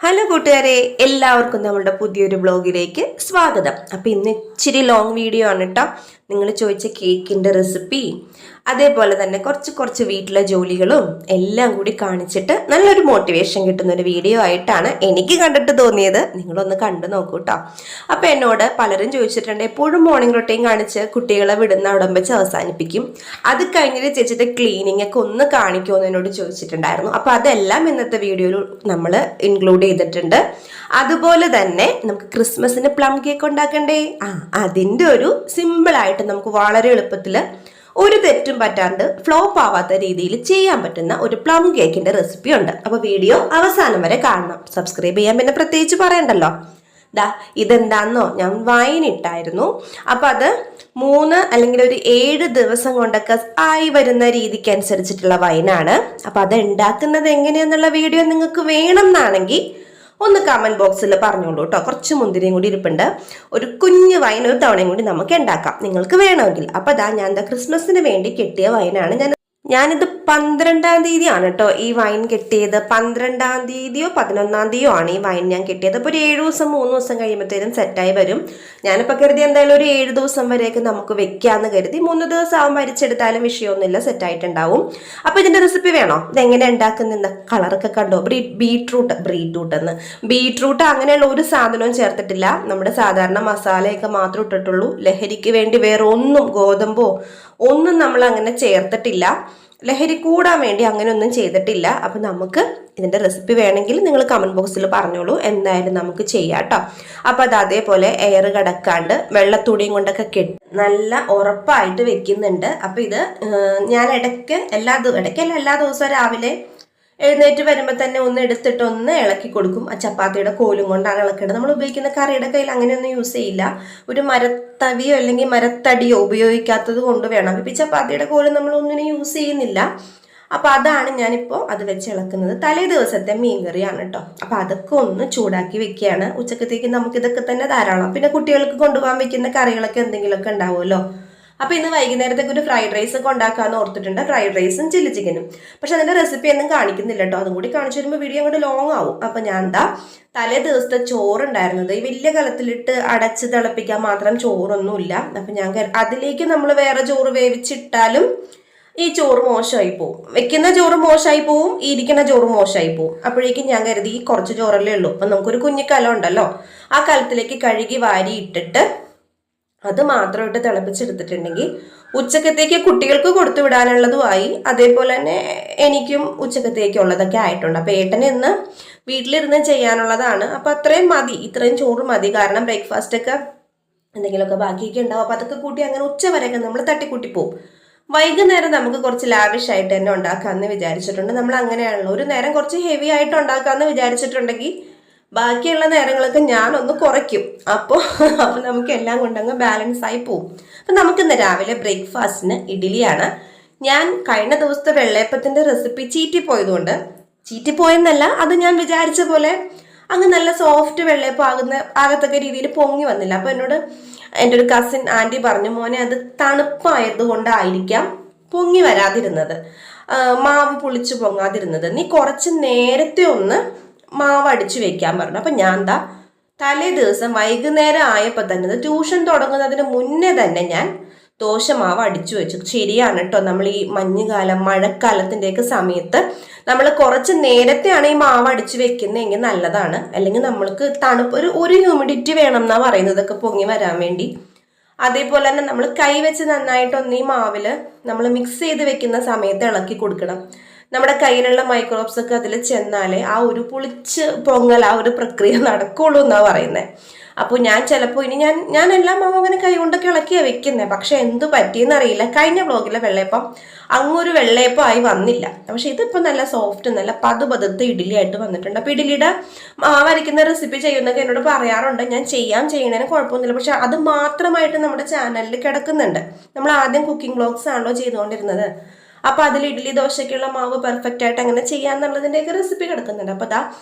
Hello കൂട്ടുകാരെ, എല്ലാവർക്കും നമ്മളുടെ പുതിയൊരു ബ്ലോഗിലേക്ക് സ്വാഗതം. അപ്പോൾ ഇന്ന് ഇച്ചിരി ലോങ് വീഡിയോ ആണ് കേട്ടോ. നിങ്ങൾ ചോദിച്ച കേക്കിൻ്റെ റെസിപ്പി, അതേപോലെ തന്നെ കുറച്ച് വീട്ടിലെ ജോലികളും എല്ലാം കൂടി കാണിച്ചിട്ട് നല്ലൊരു മോട്ടിവേഷൻ കിട്ടുന്ന ഒരു വീഡിയോ ആയിട്ടാണ് എനിക്ക് കണ്ടിട്ട് തോന്നിയത്. നിങ്ങളൊന്ന് കണ്ടു നോക്കൂ കേട്ടോ. അപ്പോൾ എന്നോട് പലരും ചോദിച്ചിട്ടുണ്ട്, എപ്പോഴും മോർണിംഗ് റൊട്ടീൻ കാണിച്ച് കുട്ടികളെ വിടുന്ന അവിടം വെച്ച് അവസാനിപ്പിക്കും, അത് കഴിഞ്ഞിട്ട് ചേച്ചിയുടെ ക്ലീനിങ് ഒക്കെ ഒന്ന് കാണിക്കുമോ എന്ന് എന്നോട് ചോദിച്ചിട്ടുണ്ടായിരുന്നു. അപ്പോൾ അതെല്ലാം ഇന്നത്തെ വീഡിയോയിൽ നമ്മൾ ഇൻക്ലൂഡ് ചെയ്തിട്ടുണ്ട്. അതുപോലെ തന്നെ നമുക്ക് ക്രിസ്മസിന് പ്ലം കേക്ക് ഉണ്ടാക്കണ്ടേ? അതിൻ്റെ ഒരു സിമ്പിളായിട്ട് നമുക്ക് വളരെ എളുപ്പത്തിൽ ഒരു തെറ്റും പറ്റാണ്ട് ഫ്ലോപ്പ് ആവാത്ത രീതിയിൽ ചെയ്യാൻ പറ്റുന്ന ഒരു പ്ലം കേക്കിന്റെ റെസിപ്പി ഉണ്ട്. അപ്പോൾ വീഡിയോ അവസാനം വരെ കാണണം. സബ്സ്ക്രൈബ് ചെയ്യാൻ പിന്നെ പ്രത്യേകിച്ച് പറയണ്ടല്ലോ. ഇതെന്താന്നോ, ഞാൻ വൈൻ ഇട്ടായിരുന്നു. അപ്പം അത് 3 അല്ലെങ്കിൽ ഒരു 7 ദിവസം കൊണ്ടൊക്കെ ആയി വരുന്ന രീതിക്ക് അനുസരിച്ചിട്ടുള്ള വൈനാണ്. അപ്പം അത് ഉണ്ടാക്കുന്നത് എങ്ങനെയാന്നുള്ള വീഡിയോ നിങ്ങൾക്ക് വേണം എന്നാണെങ്കിൽ ഒന്ന് കമന്റ് ബോക്സിൽ പറഞ്ഞോളൂ കേട്ടോ. കുറച്ച് മുന്തിരിയും കൂടി ഇരിപ്പുണ്ട്. ഒരു കുഞ്ഞു വൈൻ ഒരു തവണയും കൂടി നമുക്ക് ഉണ്ടാക്കാം നിങ്ങൾക്ക് വേണമെങ്കിൽ. അപ്പം ഞാൻ ക്രിസ്മസിന് വേണ്ടി കെട്ടിയ വൈനാണ്. ഞാനിത് 12-ാം തീയതിയാണ് കേട്ടോ ഈ വൈൻ കെട്ടിയത്. 12-ാം തീയതിയോ 11-ാം തീയതിയോ ആണ് ഈ വൈൻ ഞാൻ കെട്ടിയത്. അപ്പോൾ ഒരു 7 ദിവസം 3 ദിവസം കഴിയുമ്പോഴത്തേനും സെറ്റായി വരും. ഞാനിപ്പോൾ കരുതി എന്തായാലും ഒരു 7 ദിവസം വരെയൊക്കെ നമുക്ക് വെക്കാമെന്ന് കരുതി. 3 ദിവസം ആകുമ്പോൾ അരിച്ചെടുത്താലും വിഷയമൊന്നുമില്ല, സെറ്റായിട്ടുണ്ടാവും. അപ്പോൾ ഇതിൻ്റെ റെസിപ്പി വേണോ? ഇതെങ്ങനെ ഉണ്ടാക്കുന്ന കളറൊക്കെ കണ്ടോ? ബീട്രൂട്ട് അങ്ങനെയുള്ള ഒരു സാധനവും ചേർത്തിട്ടില്ല. നമ്മുടെ സാധാരണ മസാലയൊക്കെ മാത്രം ഇട്ടിട്ടുള്ളൂ. ലഹരിക്ക് വേണ്ടി വേറെ ഒന്നും, ഗോതമ്പോ ഒന്നും നമ്മൾ അങ്ങനെ ചേർത്തിട്ടില്ല. ലഹരി കൂടാൻ വേണ്ടി അങ്ങനെ ഒന്നും ചെയ്തിട്ടില്ല. അപ്പം നമുക്ക് ഇതിൻ്റെ റെസിപ്പി വേണമെങ്കിൽ നിങ്ങൾ കമൻറ്റ് ബോക്സിൽ പറഞ്ഞോളൂ. എന്തായാലും നമുക്ക് ചെയ്യാം കേട്ടോ. അപ്പം അതേപോലെ എയർ കടക്കാണ്ട് വെള്ളത്തുണിയും കൊണ്ടൊക്കെ കെട്ടി നല്ല ഉറപ്പായിട്ട് വെക്കുന്നുണ്ട്. അപ്പം ഇത് ഞാൻ ഇടയ്ക്ക് എല്ലാ ദിവസവും രാവിലെ എഴുന്നേറ്റ് വരുമ്പോൾ തന്നെ ഒന്ന് എടുത്തിട്ട് ഒന്ന് ഇളക്കി കൊടുക്കും. ആ ചപ്പാത്തിയുടെ കോലും കൊണ്ടാണ് ഇളക്കേണ്ടത്. നമ്മൾ ഉപയോഗിക്കുന്ന കറിയുടെ കയ്യിൽ അങ്ങനെയൊന്നും യൂസ് ചെയ്യില്ല. ഒരു മരത്തവിയോ അല്ലെങ്കിൽ മരത്തടിയോ ഉപയോഗിക്കാത്തത് കൊണ്ട് വേണം. ഇപ്പം ഈ ചപ്പാത്തിയുടെ കോലും നമ്മൾ ഒന്നിനും യൂസ് ചെയ്യുന്നില്ല. അപ്പം അതാണ് ഞാനിപ്പോൾ അത് വെച്ച് ഇളക്കുന്നത്. തലേ ദിവസത്തെ മീൻകറിയാണ് കേട്ടോ. അപ്പം അതൊക്കെ ഒന്ന് ചൂടാക്കി വെക്കുകയാണ്. ഉച്ചക്കത്തേക്ക് നമുക്കിതൊക്കെ തന്നെ ധാരാളം. പിന്നെ കുട്ടികൾക്ക് കൊണ്ടുപോകാൻ വെക്കുന്ന കറികളൊക്കെ എന്തെങ്കിലുമൊക്കെ ഉണ്ടാവുമല്ലോ. അപ്പോൾ ഇന്ന് വൈകുന്നേരത്തേക്ക് ഒരു ഫ്രൈഡ് റൈസ് ഒക്കെ ഉണ്ടാക്കാമെന്ന് ഓർത്തിട്ടുണ്ട്. ഫ്രൈഡ് റൈസും ചില്ലി ചിക്കനും. പക്ഷെ അതിൻ്റെ റെസിപ്പി ഒന്നും കാണിക്കുന്നില്ല കേട്ടോ. അതും കൂടി കാണിച്ചു വരുമ്പോൾ വീഡിയോ അങ്ങോട്ട് ലോങ് ആവും. അപ്പം ഞാൻ തലേ ദിവസത്തെ ചോറുണ്ടായിരുന്നത് ഈ വലിയ കലത്തിലിട്ട് അടച്ച് തിളപ്പിക്കാൻ മാത്രം ചോറൊന്നുമില്ല. അപ്പം ഞാൻ അതിലേക്ക് നമ്മൾ വേറെ ചോറ് വേവിച്ചിട്ടാലും ഈ ചോറ് മോശമായി പോവും. വെക്കുന്ന ചോറ് മോശമായി പോവും, ഇരിക്കുന്ന ചോറ് മോശമായി പോവും. അപ്പോഴേക്കും ഞാൻ കരുതി ഈ കുറച്ച് ചോറല്ലേ ഉള്ളൂ, അപ്പം നമുക്കൊരു കുഞ്ഞു കലം ഉണ്ടല്ലോ, ആ കലത്തിലേക്ക് കഴുകി വാരി ഇട്ടിട്ട് അത് മാത്രമായിട്ട് തിളപ്പിച്ചെടുത്തിട്ടുണ്ടെങ്കിൽ ഉച്ചക്കത്തേക്ക് കുട്ടികൾക്ക് കൊടുത്തു വിടാനുള്ളതുമായി, അതേപോലെ തന്നെ എനിക്കും ഉച്ചക്കത്തേക്കുള്ളതൊക്കെ ആയിട്ടുണ്ട്. അപ്പം ഏട്ടന് ഇന്ന് വീട്ടിലിരുന്ന് ചെയ്യാനുള്ളതാണ്. അപ്പം അത്രയും മതി, ഇത്രയും ചോറ് മതി. കാരണം ബ്രേക്ക്ഫാസ്റ്റൊക്കെ എന്തെങ്കിലുമൊക്കെ ബാക്കിയൊക്കെ ഉണ്ടാവും. അപ്പം അതൊക്കെ കൂട്ടി അങ്ങനെ ഉച്ച വരെയൊക്കെ നമ്മൾ തട്ടിക്കൂട്ടി പോവും. വൈകുന്നേരം നമുക്ക് കുറച്ച് ലാവിഷായിട്ട് തന്നെ ഉണ്ടാക്കാമെന്ന് വിചാരിച്ചിട്ടുണ്ട്. നമ്മൾ അങ്ങനെയാണല്ലോ, ഒരു നേരം കുറച്ച് ഹെവി ആയിട്ട് ഉണ്ടാക്കാമെന്ന് വിചാരിച്ചിട്ടുണ്ടെങ്കിൽ ബാക്കിയുള്ള നേരങ്ങളൊക്കെ ഞാനൊന്ന് കുറയ്ക്കും. അപ്പോൾ നമുക്ക് എല്ലാം കൊണ്ടങ്ങ് ബാലൻസ് ആയി പോവും. അപ്പം നമുക്കിന്ന് രാവിലെ ബ്രേക്ക്ഫാസ്റ്റിന് ഇഡ്ഡലിയാണ്. ഞാൻ കഴിഞ്ഞ ദിവസത്തെ വെള്ളയപ്പത്തിൻ്റെ റെസിപ്പി ചീറ്റിപ്പോയെന്നല്ല, അത് ഞാൻ വിചാരിച്ച പോലെ അങ്ങ് നല്ല സോഫ്റ്റ് വെള്ളയപ്പം ആകത്തക്ക രീതിയിൽ പൊങ്ങി വന്നില്ല. അപ്പോൾ എന്നോട് എൻ്റെ ഒരു കസിൻ ആൻറ്റി പറഞ്ഞു, മോനെ അത് തണുപ്പായത് കൊണ്ടായിരിക്കാം പൊങ്ങി വരാതിരുന്നത്, മാവ് പുളിച്ച് പൊങ്ങാതിരുന്നത്. നീ കുറച്ച് നേരത്തെ ഒന്ന് മാവ് അടിച്ചു വെക്കാൻ പറഞ്ഞു. അപ്പം ഞാൻ തലേ ദിവസം വൈകുന്നേരം ആയപ്പോൾ തന്നെ, ട്യൂഷൻ തുടങ്ങുന്നതിന് മുന്നേ തന്നെ ഞാൻ ദോശമാവ് അടിച്ചു വെച്ചു. ശരിയാണ് കേട്ടോ, നമ്മൾ ഈ മഞ്ഞുകാലം മഴക്കാലത്തിൻ്റെയൊക്കെ സമയത്ത് നമ്മൾ കുറച്ച് നേരത്തെയാണ് ഈ മാവ് അടിച്ചു വെക്കുന്നതെങ്കിൽ നല്ലതാണ്. അല്ലെങ്കിൽ നമ്മൾക്ക് തണുപ്പ് ഒരു ഹ്യൂമിഡിറ്റി വേണം എന്നാണ് പറയുന്നത്, ഇതൊക്കെ പൊങ്ങി വരാൻ വേണ്ടി. അതേപോലെ തന്നെ നമ്മൾ കൈ വെച്ച് നന്നായിട്ടൊന്ന് ഈ മാവിൽ നമ്മൾ മിക്സ് ചെയ്ത് വെക്കുന്ന സമയത്ത് ഇളക്കി കൊടുക്കണം. നമ്മുടെ കയ്യിലുള്ള മൈക്രോബ്സ് ഒക്കെ അതിൽ ചെന്നാലേ ആ ഒരു പുളിച്ച് പൊങ്ങൽ, ആ ഒരു പ്രക്രിയ നടക്കുള്ളൂ എന്നാണ് പറയുന്നത്. അപ്പോൾ ഞാൻ ചിലപ്പോൾ ഞാൻ എല്ലാം മാവ് അങ്ങനെ കൈ കൊണ്ടൊക്കെ ഇളക്കിയാണ് വെക്കുന്നത്. പക്ഷെ എന്ത് പറ്റിയെന്നറിയില്ല, കഴിഞ്ഞ വ്ളോഗിലെ വെള്ളയപ്പം അങ്ങൊരു വെള്ളയപ്പം ആയി വന്നില്ല. പക്ഷെ ഇതിപ്പോൾ നല്ല സോഫ്റ്റ്, നല്ല പതുപതുത്ത് ഇഡ്ഡലി ആയിട്ട് വന്നിട്ടുണ്ട്. അപ്പോൾ ഇഡ്ഡലിയുടെ മാവരയ്ക്കുന്ന റെസിപ്പി ചെയ്യുന്നതൊക്കെ എന്നോട് പറയാറുണ്ട്. ഞാൻ ചെയ്യണതിന് കുഴപ്പമൊന്നുമില്ല. പക്ഷെ അത് മാത്രമായിട്ട് നമ്മുടെ ചാനലിൽ കിടക്കുന്നുണ്ട്. നമ്മൾ ആദ്യം കുക്കിംഗ് വ്ളോഗ്സ് ആണല്ലോ ചെയ്തുകൊണ്ടിരുന്നത്. അപ്പോൾ അതിൽ ഇഡ്ഡലി ദോശയ്ക്കുള്ള മാവ് പെർഫെക്റ്റ് ആയിട്ട് അങ്ങനെ ചെയ്യാന്നുള്ളതിൻ്റെയൊക്കെ റെസിപ്പി കിടക്കുന്നുണ്ട്. അപ്പോൾ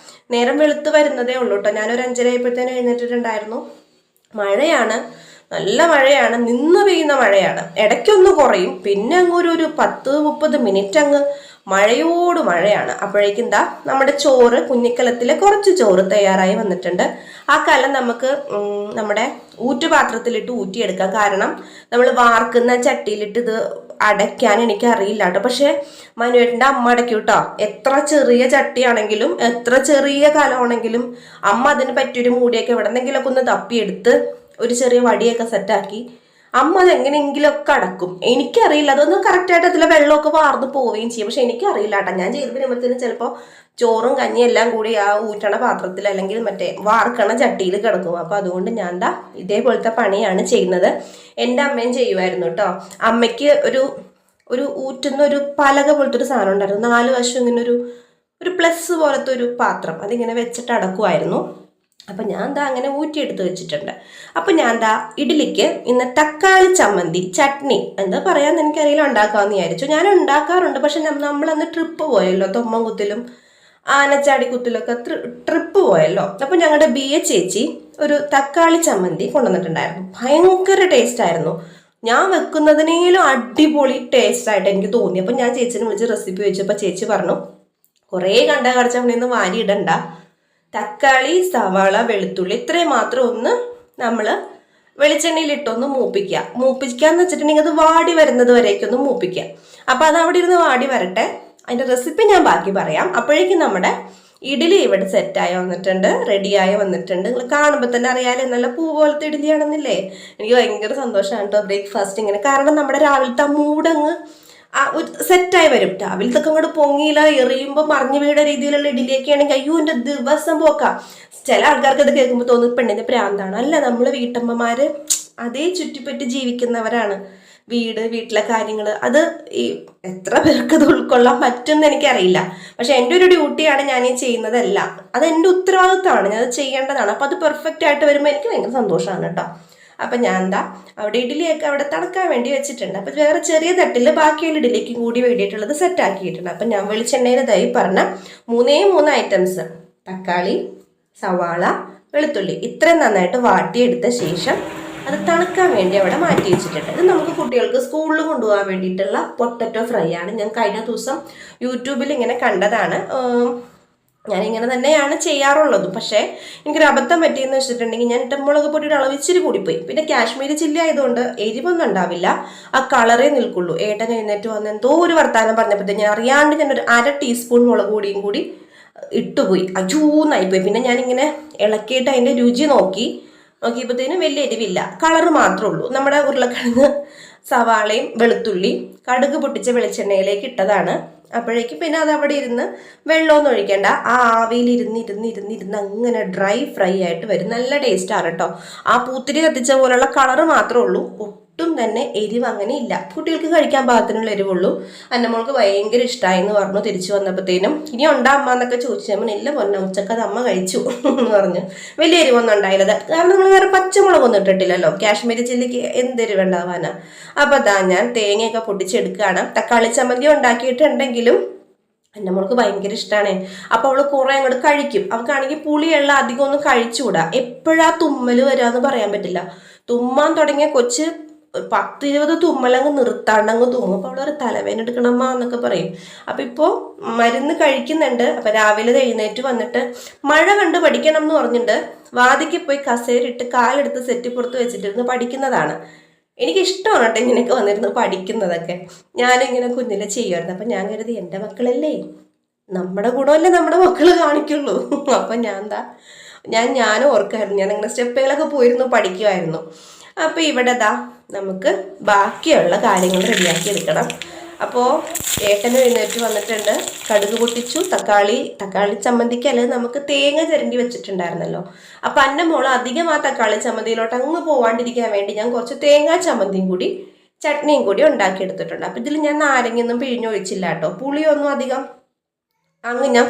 നേരം വെളുത്ത് വരുന്നതേ ഉള്ളൂ കേട്ടോ. ഞാനൊരു 5:30 ആയപ്പോഴത്തേനും എഴുന്നേറ്റിട്ടുണ്ടായിരുന്നു. മഴയാണ്, നല്ല മഴയാണ്, നിന്ന് പെയ്യുന്ന മഴയാണ്. ഇടയ്ക്കൊന്ന് കുറയും, പിന്നെ അങ്ങ് ഒരു 10-30 മിനിറ്റ് അങ്ങ് മഴയോട് മഴയാണ്. അപ്പോഴേക്കും എന്താ നമ്മുടെ ചോറ്, കുഞ്ഞിക്കലത്തിലെ കുറച്ച് ചോറ് തയ്യാറായി വന്നിട്ടുണ്ട്. ആ കലം നമുക്ക് നമ്മുടെ ഊറ്റുപാത്രത്തിലിട്ട് ഊറ്റിയെടുക്കാം. കാരണം നമ്മൾ വാർക്കുന്ന ചട്ടിയിലിട്ട് ഇത് അടയ്ക്കാൻ എനിക്ക് അറിയില്ല കേട്ടോ. പക്ഷെ മനുവേട്ടൻ്റെ അമ്മ അടയ്ക്കും കേട്ടോ. എത്ര ചെറിയ ചട്ടിയാണെങ്കിലും എത്ര ചെറിയ കലമാണെങ്കിലും അമ്മ അതിന് പറ്റിയൊരു മൂടിയൊക്കെ എവിടെ നിന്നെങ്കിലൊക്കെ ഒന്ന് തപ്പിയെടുത്ത് ഒരു ചെറിയ വടിയൊക്കെ സെറ്റാക്കി അമ്മ അത് എങ്ങനെയെങ്കിലുമൊക്കെ അടക്കും. എനിക്കറിയില്ല, അതൊന്നും കറക്റ്റായിട്ട് അതിലെ വെള്ളമൊക്കെ വാർന്ന് പോവുകയും ചെയ്യും. പക്ഷെ എനിക്കറിയില്ല കേട്ടോ. ഞാൻ ചെയ്ത് വരുമ്പോഴത്തേനും ചിലപ്പോൾ ചോറും കഞ്ഞിയും എല്ലാം കൂടി ആ ഊറ്റണ പാത്രത്തിൽ അല്ലെങ്കിൽ മറ്റേ വാർക്കണ ചട്ടിയിൽ കിടക്കും. അപ്പോൾ അതുകൊണ്ട് ഞാൻ എന്താ ഇതേപോലത്തെ പണിയാണ് ചെയ്യുന്നത്. എൻ്റെ അമ്മയും ചെയ്യുമായിരുന്നു കേട്ടോ. അമ്മയ്ക്ക് ഒരു ഊറ്റുന്ന ഒരു പലക പോലത്തെ ഒരു സാധനം ഉണ്ടായിരുന്നു. 4 വശം ഇങ്ങനെ ഒരു പ്ലസ് പോലത്തെ ഒരു പാത്രം, അതിങ്ങനെ വെച്ചിട്ട് അടക്കുമായിരുന്നു. അപ്പം ഞാൻ എന്താ അങ്ങനെ ഊറ്റിയെടുത്ത് വെച്ചിട്ടുണ്ട്. അപ്പം ഞാൻ എന്താ ഇഡ്ഡലിക്ക് ഇന്ന് തക്കാളി ചമ്മന്തി ചട്നി എന്താ പറയാന്ന് എനിക്കറിയില്ല, ഉണ്ടാക്കാമെന്ന് വിചാരിച്ചു. ഞാൻ ഉണ്ടാക്കാറുണ്ട്, പക്ഷെ നമ്മളന്ന് ട്രിപ്പ് പോയല്ലോ, തൊമ്മൻകുത്തിലും ആനച്ചാടിക്കുത്തിലൊക്കെ ട്രിപ്പ് പോയല്ലോ. അപ്പം ഞങ്ങളുടെ BA ചേച്ചി ഒരു തക്കാളി ചമ്മന്തി കൊണ്ടുവന്നിട്ടുണ്ടായിരുന്നു. ഭയങ്കര ടേസ്റ്റ് ആയിരുന്നു. ഞാൻ വെക്കുന്നതിനേലും അടിപൊളി ടേസ്റ്റ് ആയിട്ട് എനിക്ക് തോന്നി. അപ്പം ഞാൻ ചേച്ചിനെ വിളിച്ച് റെസിപ്പി ചോദിച്ചപ്പോൾ ചേച്ചി പറഞ്ഞു, കുറേ കണ്ട കടച്ചമ്മണിയൊന്നും വാരി ഇടണ്ട, തക്കാളി, സവാള, വെളുത്തുള്ളി ഇത്രയും മാത്രം ഒന്ന് നമ്മൾ വെളിച്ചെണ്ണയിലിട്ടൊന്ന് മൂപ്പിക്കാന്ന് വെച്ചിട്ടുണ്ടെങ്കിൽ അത് വാടി വരുന്നത് വരേക്കൊന്ന് മൂപ്പിക്കുക. അപ്പം അത് അവിടെ ഇരുന്ന് വാടി വരട്ടെ. അതിൻ്റെ റെസിപ്പി ഞാൻ ബാക്കി പറയാം. അപ്പോഴേക്കും നമ്മുടെ ഇഡ്ഡലി ഇവിടെ സെറ്റായി വന്നിട്ടുണ്ട്, റെഡിയായി വന്നിട്ടുണ്ട്. നിങ്ങൾ കാണുമ്പോൾ തന്നെ അറിയാലോ നല്ല പൂ പോലത്തെ ഇഡ്ഡലിയാണെന്നില്ലേ. എനിക്ക് ഭയങ്കര സന്തോഷമാണ് കേട്ടോ ബ്രേക്ക്ഫാസ്റ്റ് ഇങ്ങനെ. കാരണം നമ്മുടെ രാവിലത്തെ ആ മൂടങ്ങ് സെറ്റായി വരും. രാവിലത്തൊക്കെ അങ്ങോട്ട് പൊങ്ങിയില്ല, എറിയുമ്പോൾ മറിഞ്ഞു വീട രീതിയിലുള്ള ഇഡ്ഡലിയൊക്കെ ആണെങ്കിൽ അയ്യോ എൻ്റെ ദിവസം പോക്കാം. ചില ആൾക്കാർക്ക് ഇത് കേൾക്കുമ്പോൾ തോന്നുന്നു പെണ്ണിൻ്റെ പ്രാന്താണ്. അല്ല, നമ്മൾ വീട്ടമ്മമാർ അതേ ചുറ്റിപ്പറ്റി ജീവിക്കുന്നവരാണ്. വീട്ടിലെ കാര്യങ്ങൾ അത് ഈ എത്ര പേർക്ക് അത് ഉൾക്കൊള്ളാൻ പറ്റുമെന്ന് എനിക്കറിയില്ല. പക്ഷെ എൻ്റെ ഒരു ഡ്യൂട്ടിയാണ് ഞാൻ ഈ ചെയ്യുന്നതല്ല, അത് എൻ്റെ ഉത്തരവാദിത്തമാണ്, ഞാൻ അത് ചെയ്യേണ്ടതാണ്. അപ്പം അത് പെർഫെക്റ്റ് ആയിട്ട് വരുമ്പോൾ എനിക്ക് ഭയങ്കര സന്തോഷമാണ് കേട്ടോ. അപ്പം ഞാൻ എന്താ അവിടെ ഇഡ്ഡലിയൊക്കെ അവിടെ തണുക്കാൻ വേണ്ടി വെച്ചിട്ടുണ്ട്. അപ്പം വേറെ ചെറിയ തട്ടിൽ ബാക്കിയുള്ള ഇഡ്ഡലിക്കും കൂടി വേണ്ടിയിട്ടുള്ളത് സെറ്റാക്കിയിട്ടുണ്ട്. അപ്പം ഞാൻ വെളിച്ചെണ്ണയിൽ ഇതായി പറഞ്ഞ 3 ഐറ്റംസ് തക്കാളി, സവാള, വെളുത്തുള്ളി ഇത്രയും നന്നായിട്ട് വാട്ടിയെടുത്ത ശേഷം അത് തണുക്കാൻ വേണ്ടി അവിടെ മാറ്റി വെച്ചിട്ടുണ്ട്. ഇത് നമുക്ക് കുട്ടികൾക്ക് സ്കൂളിൽ കൊണ്ടുപോകാൻ വേണ്ടിയിട്ടുള്ള പൊട്ടറ്റോ ഫ്രൈ ആണ്. ഞാൻ കഴിഞ്ഞ ദിവസം യൂട്യൂബിൽ ഇങ്ങനെ കണ്ടതാണ്. ഞാനിങ്ങനെ തന്നെയാണ് ചെയ്യാറുള്ളതും. പക്ഷേ എനിക്കൊരു അബദ്ധം പറ്റിയെന്ന് വെച്ചിട്ടുണ്ടെങ്കിൽ ഞാൻ മുളക് പൊടിയുടെ അളവ് ഇച്ചിരി കൂടിപ്പോയി. പിന്നെ കാശ്മീരി ചില്ലി ആയതുകൊണ്ട് എരിവൊന്നും ഉണ്ടാവില്ല, ആ കളറേ നിൽക്കുള്ളൂ. ഏട്ടൻ എഴുന്നേറ്റ് വന്ന് എന്തോ ഒരു വർത്താനം പറഞ്ഞപ്പോഴത്തേക്ക് ഞാൻ അറിയാണ്ട് ഞാനൊരു 1/2 ടീസ്പൂൺ മുളക് പൊടിയും കൂടി ഇട്ടുപോയി. അജൂന്നായിപ്പോയി. പിന്നെ ഞാനിങ്ങനെ ഇളക്കിയിട്ട് അതിൻ്റെ രുചി നോക്കിയപ്പോഴത്തേനും വലിയ എരിവില്ല, കളറ് മാത്രമേ ഉള്ളൂ. നമ്മുടെ ഉരുളക്കിഴങ്ങ്, സവാളയും വെളുത്തുള്ളി കടുക് പൊട്ടിച്ച വെളിച്ചെണ്ണയിലേക്ക് ഇട്ടതാണ്. അപ്പോഴേക്കും പിന്നെ അത് അവിടെ ഇരുന്ന് വെള്ളമൊന്നും ഒഴിക്കേണ്ട, ആ ആവിയിൽ ഇരുന്ന് അങ്ങനെ ഡ്രൈ ഫ്രൈ ആയിട്ട് വരും. നല്ല ടേസ്റ്റാണ് കേട്ടോ. ആ പൂത്തിരി കത്തിച്ച പോലുള്ള കളറ് മാത്രമേ ഉള്ളൂ, ഒട്ടും തന്നെ എരിവ് അങ്ങനെ ഇല്ല. കുട്ടികൾക്ക് കഴിക്കാൻ പാകത്തിനുള്ള എരിവുള്ളൂ. അന്നമ്മൾക്ക് ഭയങ്കര ഇഷ്ടമായി എന്ന് പറഞ്ഞു. തിരിച്ചു വന്നപ്പോഴത്തേനും ഇനി ഉണ്ടാ അമ്മ എന്നൊക്കെ ചോദിച്ചു. ഇല്ല പൊന്ന, ഉച്ചക്കത് അമ്മ കഴിച്ചു എന്ന് പറഞ്ഞു. വലിയ എരിവൊന്നും ഉണ്ടായില്ല, കാരണം നമ്മൾ വേറെ പച്ചമുളകൊന്നും ഇട്ടിട്ടില്ലല്ലോ. കാശ്മീരി ചില്ലിക്ക് എന്തെരിവുണ്ടാവാനാ. അപ്പം അതാ ഞാൻ തേങ്ങയൊക്കെ പൊട്ടിച്ചെടുക്കുകയാണ്. തക്കാളി ചമ്മന്തി ഉണ്ടാക്കിയിട്ടുണ്ടെങ്കിലും എൻ്റെ മോൾക്ക് ഭയങ്കര ഇഷ്ടമാണ്. അപ്പോൾ അവൾ കുറേ അങ്ങോട്ട് കഴിക്കും. അവൾക്കാണെങ്കിൽ പുളിയുള്ള അധികം ഒന്നും കഴിച്ചുകൂടാ. എപ്പോഴാ തുമ്മൽ വരാമെന്ന് പറയാൻ പറ്റില്ല. തുമ്മാൻ തുടങ്ങിയ കൊച്ച് 10-20 തുമ്മലങ്ങ് നിർത്താണ്ടങ്ങ് തുമ്മും. അപ്പോൾ അവളൊരു തലവേദന എടുക്കണമ്മ എന്നൊക്കെ പറയും. അപ്പം ഇപ്പോൾ മരുന്ന് കഴിക്കുന്നുണ്ട്. അപ്പം രാവിലെ എഴുന്നേറ്റ് വന്നിട്ട് മഴ കണ്ട് പഠിക്കണം എന്ന് പറഞ്ഞിട്ട് വാതിക്ക് പോയി കസേരയിട്ട് കാലെടുത്ത് സെറ്റിപ്പുറത്ത് വെച്ചിട്ടിരുന്ന് പഠിക്കുന്നതാണ്. എനിക്കിഷ്ടമാണ് കേട്ടോ ഇങ്ങനെയൊക്കെ വന്നിരുന്ന് പഠിക്കുന്നതൊക്കെ. ഞാനിങ്ങനെ കുഞ്ഞിലെ ചെയ്യുമായിരുന്നു. അപ്പം ഞാൻ കരുതി എൻ്റെ മക്കളല്ലേ, നമ്മുടെ ഗുണമല്ലേ നമ്മുടെ മക്കൾ കാണിക്കുള്ളൂ. അപ്പം ഞാൻ ഓർക്കായിരുന്നു, ഞാൻ അങ്ങനെ സ്റ്റെപ്പുകളൊക്കെ പോയിരുന്നു പഠിക്കുമായിരുന്നു. അപ്പോൾ ഇവിടെ നമുക്ക് ബാക്കിയുള്ള കാര്യങ്ങൾ റെഡിയാക്കി എടുക്കണം. അപ്പോൾ ഏട്ടന് എഴുന്നേറ്റ് വന്നിട്ടുണ്ട്. കടുക് പൊട്ടിച്ചു. തക്കാളി ചമ്മന്തിക്ക് അല്ലെങ്കിൽ നമുക്ക് തേങ്ങ ചിരണ്ടി വെച്ചിട്ടുണ്ടായിരുന്നല്ലോ. അപ്പം എൻ്റെ മോള് അധികം ആ തക്കാളി ചമ്മന്തിയിലോട്ട് അങ്ങ് പോവാണ്ടിരിക്കാൻ വേണ്ടി ഞാൻ കുറച്ച് തേങ്ങാ ചമ്മന്തിയും കൂടി ചട്നിയും കൂടി ഉണ്ടാക്കിയെടുത്തിട്ടുണ്ട്. അപ്പം ഇതിൽ ഞാൻ നാരങ്ങയൊന്നും പിഴിഞ്ഞൊഴിച്ചില്ല കേട്ടോ. പുളിയൊന്നും അധികം ഞാൻ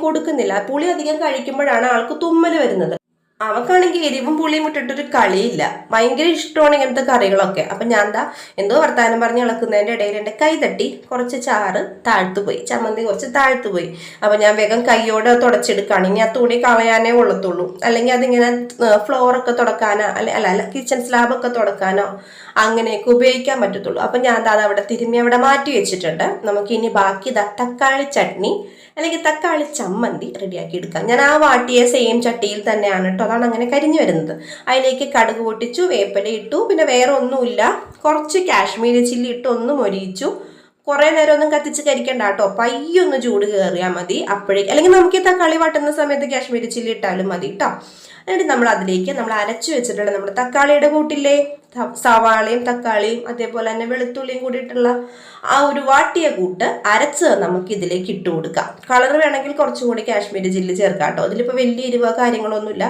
കൊടുക്കുന്നില്ല. പുളി അധികം കഴിക്കുമ്പോഴാണ് ആൾക്ക് തുമ്മൽ വരുന്നത്. അവക്കാണെങ്കിൽ എരിവും പുളിയും ഇട്ടിട്ടൊരു കളിയില്ല. ഭയങ്കര ഇഷ്ടമാണ് ഇങ്ങനത്തെ കറികളൊക്കെ. അപ്പം ഞാൻ എന്തോ വർത്താനം പറഞ്ഞ് ഇളക്കുന്നതിൻ്റെ ഇടയിൽ എൻ്റെ കൈ തട്ടി കുറച്ച് ചാറ് താഴ്ത്തുപോയി, ചമ്മന്തി കുറച്ച് താഴ്ത്തുപോയി. അപ്പം ഞാൻ വേഗം കൈയോടെ തുടച്ചെടുക്കുകയാണ്. ഇനി ആ തുണി കളയാനേ കൊള്ളത്തുള്ളൂ. അല്ലെങ്കിൽ അതിങ്ങനെ ഫ്ലോറൊക്കെ തുടക്കാനോ അല്ല കിച്ചൺ സ്ലാബൊക്കെ തുടക്കാനോ അങ്ങനെയൊക്കെ ഉപയോഗിക്കാൻ പറ്റത്തുള്ളൂ. അപ്പം ഞാൻ അത് അവിടെ തിരുമ്മി അവിടെ മാറ്റി വെച്ചിട്ടുണ്ട്. നമുക്ക് ഇനി ബാക്കി തക്കാളി ചട്നി അല്ലെങ്കിൽ തക്കാളി ചമ്മന്തി റെഡിയാക്കി എടുക്കാം. ഞാൻ ആ വാട്ടിയ സെയിം ചട്ടിയിൽ തന്നെയാണ് കേട്ടോ, അതാണ് അങ്ങനെ കരിഞ്ഞു വരുന്നത്. അതിലേക്ക് കടുക് പൊട്ടിച്ചു, വേപ്പില ഇട്ടു, പിന്നെ വേറെ ഒന്നുമില്ല, കുറച്ച് കാശ്മീരി ചില്ലി ഇട്ട് ഒന്ന് മൊരിയിച്ചു. കുറേ നേരം ഒന്നും കത്തിച്ച് കരിക്കണ്ട കേട്ടോ, പയ്യൊന്ന് ചൂട് കയറിയാൽ മതി. അപ്പോഴേക്ക് അല്ലെങ്കിൽ നമുക്ക് ഈ തക്കാളി വാട്ടുന്ന സമയത്ത് കാശ്മീരി ചില്ലി ഇട്ടാലും മതി കേട്ടോ. എന്നിട്ട് നമ്മൾ അതിലേക്ക് നമ്മൾ അരച്ചു വെച്ചിട്ടുള്ള നമ്മുടെ തക്കാളിയുടെ കൂട്ടില്ലേ, സവാളയും തക്കാളിയും അതേപോലെ തന്നെ വെളുത്തുള്ളിയും കൂടിയിട്ടുള്ള ആ ഒരു വാട്ടിയ കൂട്ട് അരച്ച് നമുക്ക് ഇതിലേക്ക് ഇട്ട് കൊടുക്കാം. കളർ വേണമെങ്കിൽ കുറച്ചുകൂടി കാശ്മീരി ചില്ലി ചേർക്കാം കേട്ടോ. അതിലിപ്പോൾ വലിയ എരിവോ കാര്യങ്ങളൊന്നുമില്ല.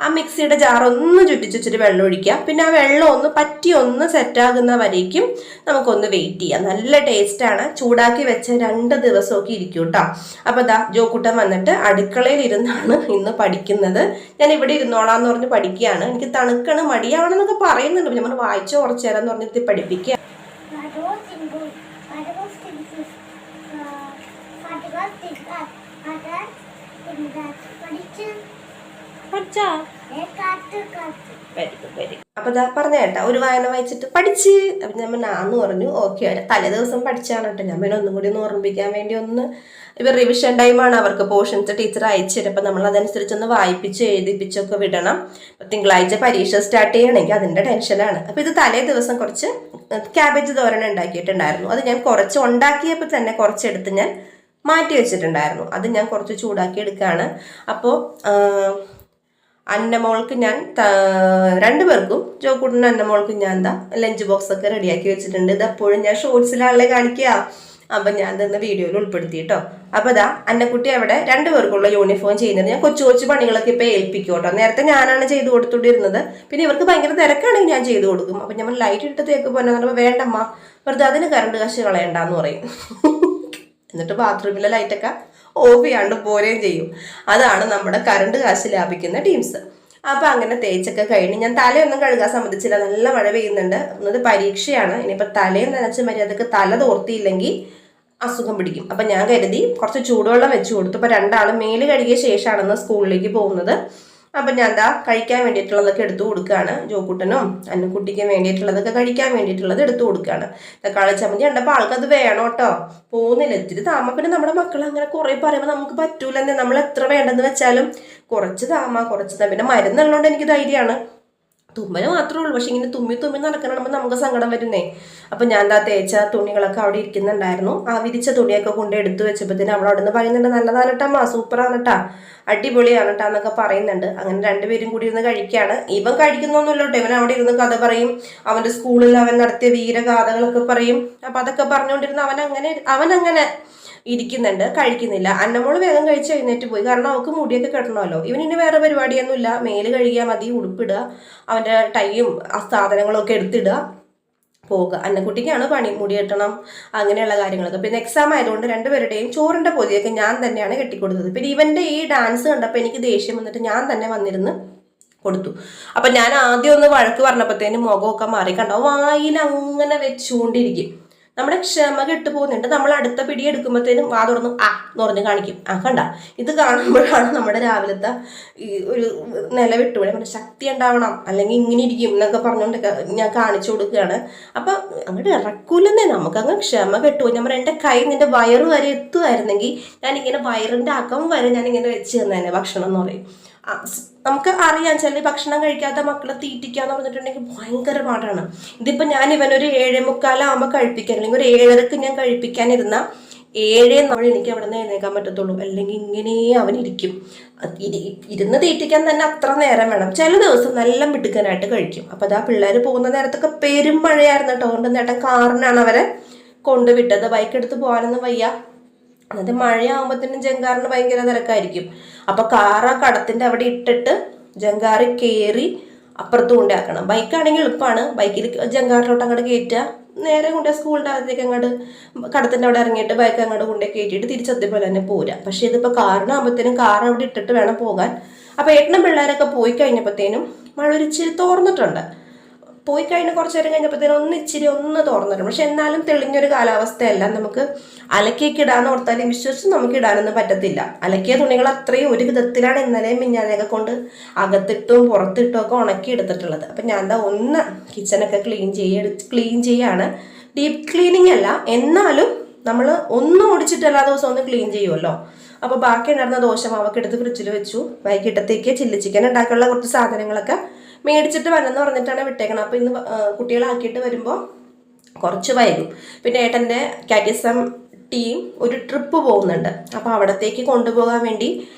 ആ മിക്സിയുടെ ജാർ ഒന്ന് ചുറ്റിച്ചിട്ട് വെള്ളം ഒഴിക്കുക. പിന്നെ ആ വെള്ളം ഒന്ന് പറ്റി ഒന്ന് സെറ്റാകുന്ന വരേക്കും നമുക്കൊന്ന് വെയിറ്റ് ചെയ്യാം. നല്ല ടേസ്റ്റാണ്. ചൂടാക്കി വെച്ച 2 ദിവസമൊക്കെ ഇരിക്കും കേട്ടോ. അപ്പോൾ ദാ ജോക്കുട്ടൻ വന്നിട്ട് അടുക്കളയിൽ ഇരുന്നാണ് ഇന്ന് പഠിക്കുന്നത്. ഞാൻ ഇവിടെ ഇരുന്നോളാന്ന് പറഞ്ഞ് പഠിക്കുകയാണ്. എനിക്ക് തണുക്കണ് മടിയാവണമെന്നൊക്കെ പറയുന്നുണ്ട്. നമ്മൾ വായിച്ചോ കുറച്ചു നേരം എന്ന് പറഞ്ഞിട്ട് പഠിപ്പിക്കുക. അപ്പൊ ദാ പറഞ്ഞ കേട്ടാ, ഒരു വായന വായിച്ചിട്ട് പഠിച്ച്. അപ്പൊ ഞാൻ നാന്ന് പറഞ്ഞു ഓക്കെ. തലേ ദിവസം പഠിച്ചാണ് കേട്ടോ. ഞാൻ പിന്നെ ഒന്നും കൂടി ഒന്ന് ഓർമ്മിപ്പിക്കാൻ വേണ്ടി ഇവർ റിവിഷൻ ടൈമാണ്, അവർക്ക് പോർഷൻസ് ടീച്ചർ അയച്ചു തരും. അപ്പൊ നമ്മൾ അതനുസരിച്ചൊന്ന് വായിപ്പിച്ച് എഴുതിപ്പിച്ചൊക്കെ വിടണം. തിങ്കളാഴ്ച പരീക്ഷ സ്റ്റാർട്ട് ചെയ്യണമെങ്കിൽ അതിന്റെ ടെൻഷനാണ്. അപ്പൊ ഇത് തലേ ദിവസം കുറച്ച് ക്യാബേജ് തോരൻ ഉണ്ടാക്കിയിട്ടുണ്ടായിരുന്നു. അത് ഞാൻ കുറച്ച് ഉണ്ടാക്കിയപ്പോൾ തന്നെ കുറച്ചെടുത്ത് ഞാൻ മാറ്റി വെച്ചിട്ടുണ്ടായിരുന്നു. അത് ഞാൻ കുറച്ച് ചൂടാക്കി എടുക്കുകയാണ്. അപ്പോൾ അന്നമോൾക്ക് ഞാൻ 2 പേർക്കും, ജോക്കൂട്ടിനും അന്നമോൾക്കും ഞാൻ എന്താ ലഞ്ച് ബോക്സ് ഒക്കെ റെഡിയാക്കി വെച്ചിട്ടുണ്ട്. ഇത് എപ്പോഴും ഞാൻ ഷോർട്സിലാണല്ലേ കാണിക്കുക. അപ്പം ഞാൻ തന്നെ വീഡിയോയിൽ ഉൾപ്പെടുത്തി കേട്ടോ. അപ്പോൾ ഇതാ അന്നക്കുട്ടി അവിടെ 2 പേർക്കുള്ള യൂണിഫോം ചെയ്യുന്നത്. ഞാൻ കൊച്ചു കൊച്ചു പണികളൊക്കെ ഇപ്പോൾ ഏൽപ്പിക്കും കേട്ടോ. നേരത്തെ ഞാനാണ് ചെയ്ത് കൊടുത്തുകൊണ്ടിരുന്നത്. പിന്നെ ഇവർക്ക് ഭയങ്കര തിരക്കാണെങ്കിൽ ഞാൻ ചെയ്ത് കൊടുക്കും. അപ്പം ഞാൻ ലൈറ്റ് ഇട്ട് തേക്ക് പോകാൻ വേണ്ടമ്മ, വെറുതെ അതിന് കറണ്ട് കാശ് കളയണ്ടെന്ന് പറയും. എന്നിട്ട് ബാത്റൂമിലെ ലൈറ്റൊക്കെ ഓഫ് ചെയ്യാണ്ട് പോരുകയും ചെയ്യും. അതാണ് നമ്മുടെ കറണ്ട് കാശ് ലാഭിക്കുന്ന ടീംസ്. അപ്പം അങ്ങനെ തേച്ചൊക്കെ കഴിഞ്ഞ് ഞാൻ തലയൊന്നും കഴുകാൻ സമ്മതിച്ചില്ല. നല്ല മഴ പെയ്യുന്നുണ്ട്. എന്നത് പരീക്ഷയാണ്. ഇനിയിപ്പോൾ തലയും നനച്ച് മര്യാദക്ക് തല തോർത്തിയില്ലെങ്കിൽ അസുഖം പിടിക്കും. അപ്പം ഞാൻ കരുതി കുറച്ച് ചൂടുവെള്ളം വെച്ച് കൊടുത്തു. ഇപ്പോൾ 2 ആളും മേല് കഴുകിയ ശേഷമാണെന്ന് സ്കൂളിലേക്ക് പോകുന്നത്. അപ്പം ഞാൻ എന്താ കഴിക്കാൻ വേണ്ടിയിട്ടുള്ളതൊക്കെ എടുത്തു കൊടുക്കുകയാണ്. ജോക്കുട്ടനും അന്നക്കുട്ടിക്കും വേണ്ടിയിട്ടുള്ളതൊക്കെ കഴിക്കാൻ വേണ്ടിയിട്ടുള്ളത് എടുത്തു കൊടുക്കുകയാണ്. തക്കാളി ചമ്മന്തി കണ്ടപ്പോൾ ആൾക്കത് വേണം കേട്ടോ. പോകുന്നില്ല, ഇത്തിരി താമ. പിന്നെ നമ്മുടെ മക്കൾ അങ്ങനെ കുറേ പറയുമ്പോൾ നമുക്ക് പറ്റൂലെന്നെ. നമ്മൾ എത്ര വേണ്ടെന്ന് വെച്ചാലും കുറച്ച് താമ. പിന്നെ മരുന്നുള്ളതുകൊണ്ട് എനിക്ക് ധൈര്യമാണ്. തുമ്മല് മാത്രമേ ഉള്ളൂ. പക്ഷെ ഇങ്ങനെ തുമ്മി നടക്കണമെങ്കിൽ നമുക്ക് സങ്കടം വരുന്നേ. അപ്പം ഞാൻ എന്താ തേച്ച തുണികളൊക്കെ അവിടെ ഇരിക്കുന്നുണ്ടായിരുന്നു. ആ വിരിച്ച തുണിയൊക്കെ കൊണ്ട് എടുത്തു വെച്ചപ്പോഴത്തേന് അവൾ അവിടെ നിന്ന് പറയുന്നുണ്ട്, നല്ലതാണ് കേട്ടമ്മ, സൂപ്പറാണ് കേട്ടാ, അടിപൊളിയാണ് കേട്ടാ എന്നൊക്കെ പറയുന്നുണ്ട്. അങ്ങനെ 2 പേരും കൂടി ഇരുന്ന് കഴിക്കുകയാണ്. ഇവൻ കഴിക്കുന്നൊന്നുമില്ല കേട്ടോ. ഇവൻ അവിടെ ഇരുന്ന് കഥ പറയും. അവൻ്റെ സ്കൂളിൽ അവൻ നടത്തിയ വീരഗാഥകളൊക്കെ പറയും. അപ്പം അതൊക്കെ പറഞ്ഞുകൊണ്ടിരുന്ന അവനങ്ങനെ ഇരിക്കുന്നുണ്ട്, കഴിക്കുന്നില്ല. അന്നമോള് വേഗം കഴിച്ച് എഴുന്നേറ്റ് പോയി. കാരണം അവൾക്ക് മുടിയൊക്കെ കെട്ടണമല്ലോ. ഇവനിന് വേറെ പരിപാടിയൊന്നുമില്ല. മേല് കഴുകിയാൽ മതി, ഉടുപ്പിടുക, അവൻ്റെ ടൈയും ആ സാധനങ്ങളൊക്കെ എടുത്തിടുക, പോകുക. അന്നക്കുട്ടിക്കാണ് പണി, മുടി കെട്ടണം, അങ്ങനെയുള്ള കാര്യങ്ങളൊക്കെ. പിന്നെ എക്സാം ആയതുകൊണ്ട് 2 പേരുടെയും ചോറിൻ്റെ പൊതിയൊക്കെ ഞാൻ തന്നെയാണ് കെട്ടിക്കൊടുത്തത്. പിന്നെ ഇവൻ്റെ ഈ ഡാൻസ് കണ്ടപ്പോൾ എനിക്ക് ദേഷ്യം വന്നിട്ട് ഞാൻ തന്നെ വന്നിരുന്ന് കൊടുത്തു. അപ്പം ഞാൻ ആദ്യം ഒന്ന് വഴക്ക് പറഞ്ഞപ്പോഴത്തേനും മുഖമൊക്കെ മാറി. കണ്ടോ, വായിൽ അങ്ങനെ വെച്ചുകൊണ്ടിരിക്കും. നമ്മുടെ ക്ഷമ കെട്ടു പോകുന്നുണ്ട്. നമ്മൾ അടുത്ത പിടി എടുക്കുമ്പോഴത്തേനും വാ തുറന്ന് എന്ന് പറഞ്ഞ് കാണിക്കും. കണ്ട, ഇത് കാണുമ്പോഴാണ് നമ്മുടെ രാവിലത്തെ ഈ ഒരു നില വിട്ടുപോയി. നമ്മുടെ ശക്തി ഉണ്ടാവണം, അല്ലെങ്കിൽ ഇങ്ങനെ ഇരിക്കും എന്നൊക്കെ പറഞ്ഞുകൊണ്ടൊക്കെ ഞാൻ കാണിച്ചു കൊടുക്കുകയാണ്. അപ്പം അങ്ങോട്ട് ഇറക്കൂലെന്നേ, നമുക്കങ്ങ് ക്ഷമ കെട്ടുപോയി. നമ്മൾ എൻ്റെ കൈ നിൻ്റെ വയറ് വരെ എത്തുമായിരുന്നെങ്കിൽ ഞാനിങ്ങനെ വയറിൻ്റെ അകം വരെ ഞാനിങ്ങനെ വെച്ച് തന്നേനെ ഭക്ഷണം എന്ന് പറയും. നമുക്ക് അറിയാം, ചില ഭക്ഷണം കഴിക്കാത്ത മക്കളെ തീറ്റിക്കാന്ന് പറഞ്ഞിട്ടുണ്ടെങ്കിൽ ഭയങ്കര പാടാണ്. ഇതിപ്പോൾ ഞാൻ ഇവനൊരു 7:45 കഴിപ്പിക്കാൻ, അല്ലെങ്കിൽ ഒരു 7:30 ഞാൻ കഴിപ്പിക്കാനിരുന്ന 7 എനിക്ക് അവിടെ നിന്ന് എഴുന്നേക്കാൻ പറ്റത്തുള്ളൂ. അല്ലെങ്കിൽ ഇങ്ങനെ അവനിരിക്കും. ഇരുന്ന് തീറ്റിക്കാൻ തന്നെ അത്ര നേരം വേണം. ചില ദിവസം നല്ല മിടുക്കനായിട്ട് കഴിക്കും. അപ്പോൾ അതാ പിള്ളേർ പോകുന്ന നേരത്തൊക്കെ പെരും മഴയായിരുന്നു കേട്ടോ. അതുകൊണ്ട് നേട്ടൻ കാറിനാണ് അവരെ കൊണ്ടുവിട്ടത്. ബൈക്ക് എടുത്ത് പോകാനൊന്നും വയ്യ. എന്നിട്ട് മഴയാകുമ്പോഴത്തേനും ജങ്കാറിന് ഭയങ്കര തിരക്കായിരിക്കും. അപ്പോൾ കാറ് ആ കടത്തിൻ്റെ അവിടെ ഇട്ടിട്ട് ജങ്കാറിൽ കയറി അപ്പുറത്ത് കൊണ്ടാക്കണം. ബൈക്കാണെങ്കിൽ എളുപ്പമാണ്. ബൈക്കിൽ ജങ്കാറിലോട്ട് അങ്ങോട്ട് കയറ്റുക, നേരെ കൊണ്ടേ സ്കൂളിൻ്റെ അകത്തേക്ക് അങ്ങോട്ട് കടത്തിൻ്റെ അവിടെ ഇറങ്ങിയിട്ട് ബൈക്ക് അങ്ങോട്ട് കൊണ്ടേ കയറ്റിയിട്ട് തിരിച്ചെത്തിയപ്പോൾ തന്നെ പോരാ. പക്ഷേ ഇതിപ്പോൾ കാറിനാകുമ്പോഴത്തേനും കാർ അവിടെ ഇട്ടിട്ട് വേണം പോകാൻ. അപ്പോൾ ഏട്ടനും പിള്ളേരൊക്കെ പോയി കഴിഞ്ഞപ്പോഴത്തേനും മഴ ഒരിച്ചിരി തോർന്നിട്ടുണ്ട്. പോയി കഴിഞ്ഞ് കുറച്ച് നേരം കഴിഞ്ഞപ്പോഴത്തേനും ഒന്ന് ഇച്ചിരി ഒന്ന് തുറന്നിടും. പക്ഷെ എന്നാലും തെളിഞ്ഞൊരു കാലാവസ്ഥയല്ല. നമുക്ക് അലക്കിയൊക്കെ ഇടാന്ന് ഓർത്താലും വിശ്വസിച്ച് നമുക്ക് ഇടാനൊന്നും പറ്റത്തില്ല. അലക്കിയ തുണികൾ അത്രയും ഒരു വിധത്തിലാണ് ഇന്നലെയും മിഞ്ഞാനെയൊക്കെ കൊണ്ട് അകത്തിട്ടും പുറത്തിട്ടും ഒക്കെ ഉണക്കി എടുത്തിട്ടുള്ളത്. അപ്പം ഞാൻ എന്താ ഒന്ന് കിച്ചണൊക്കെ ക്ലീൻ ചെയ്യാണ്. ഡീപ്പ് ക്ലീനിങ് അല്ല, എന്നാലും നമ്മൾ ഒന്നും ഓടിച്ചിട്ട് എല്ലാ ദിവസവും ഒന്ന് ക്ലീൻ ചെയ്യുമല്ലോ. അപ്പോൾ ബാക്കി ഉണ്ടായിരുന്ന ദോശമാവൊക്കെ എടുത്ത് ഫ്രിഡ്ജിൽ വെച്ചു. വൈകിട്ടത്തേക്ക് ചില്ലി ചിക്കൻ ഉണ്ടാക്കാനുള്ള കുറച്ച് സാധനങ്ങളൊക്കെ മേടിച്ചിട്ട് വന്നെന്ന് പറഞ്ഞിട്ടാണ് വിട്ടേക്കണം. അപ്പോൾ ഇന്ന് കുട്ടികളാക്കിയിട്ട് വരുമ്പോൾ കുറച്ച് വൈകും. പിന്നെ ഏട്ടൻ്റെ കാറ്റിസം ടീം ഒരു ട്രിപ്പ് പോകുന്നുണ്ട്. അപ്പോൾ അവിടത്തേക്ക് കൊണ്ടുപോകാൻ വേണ്ടി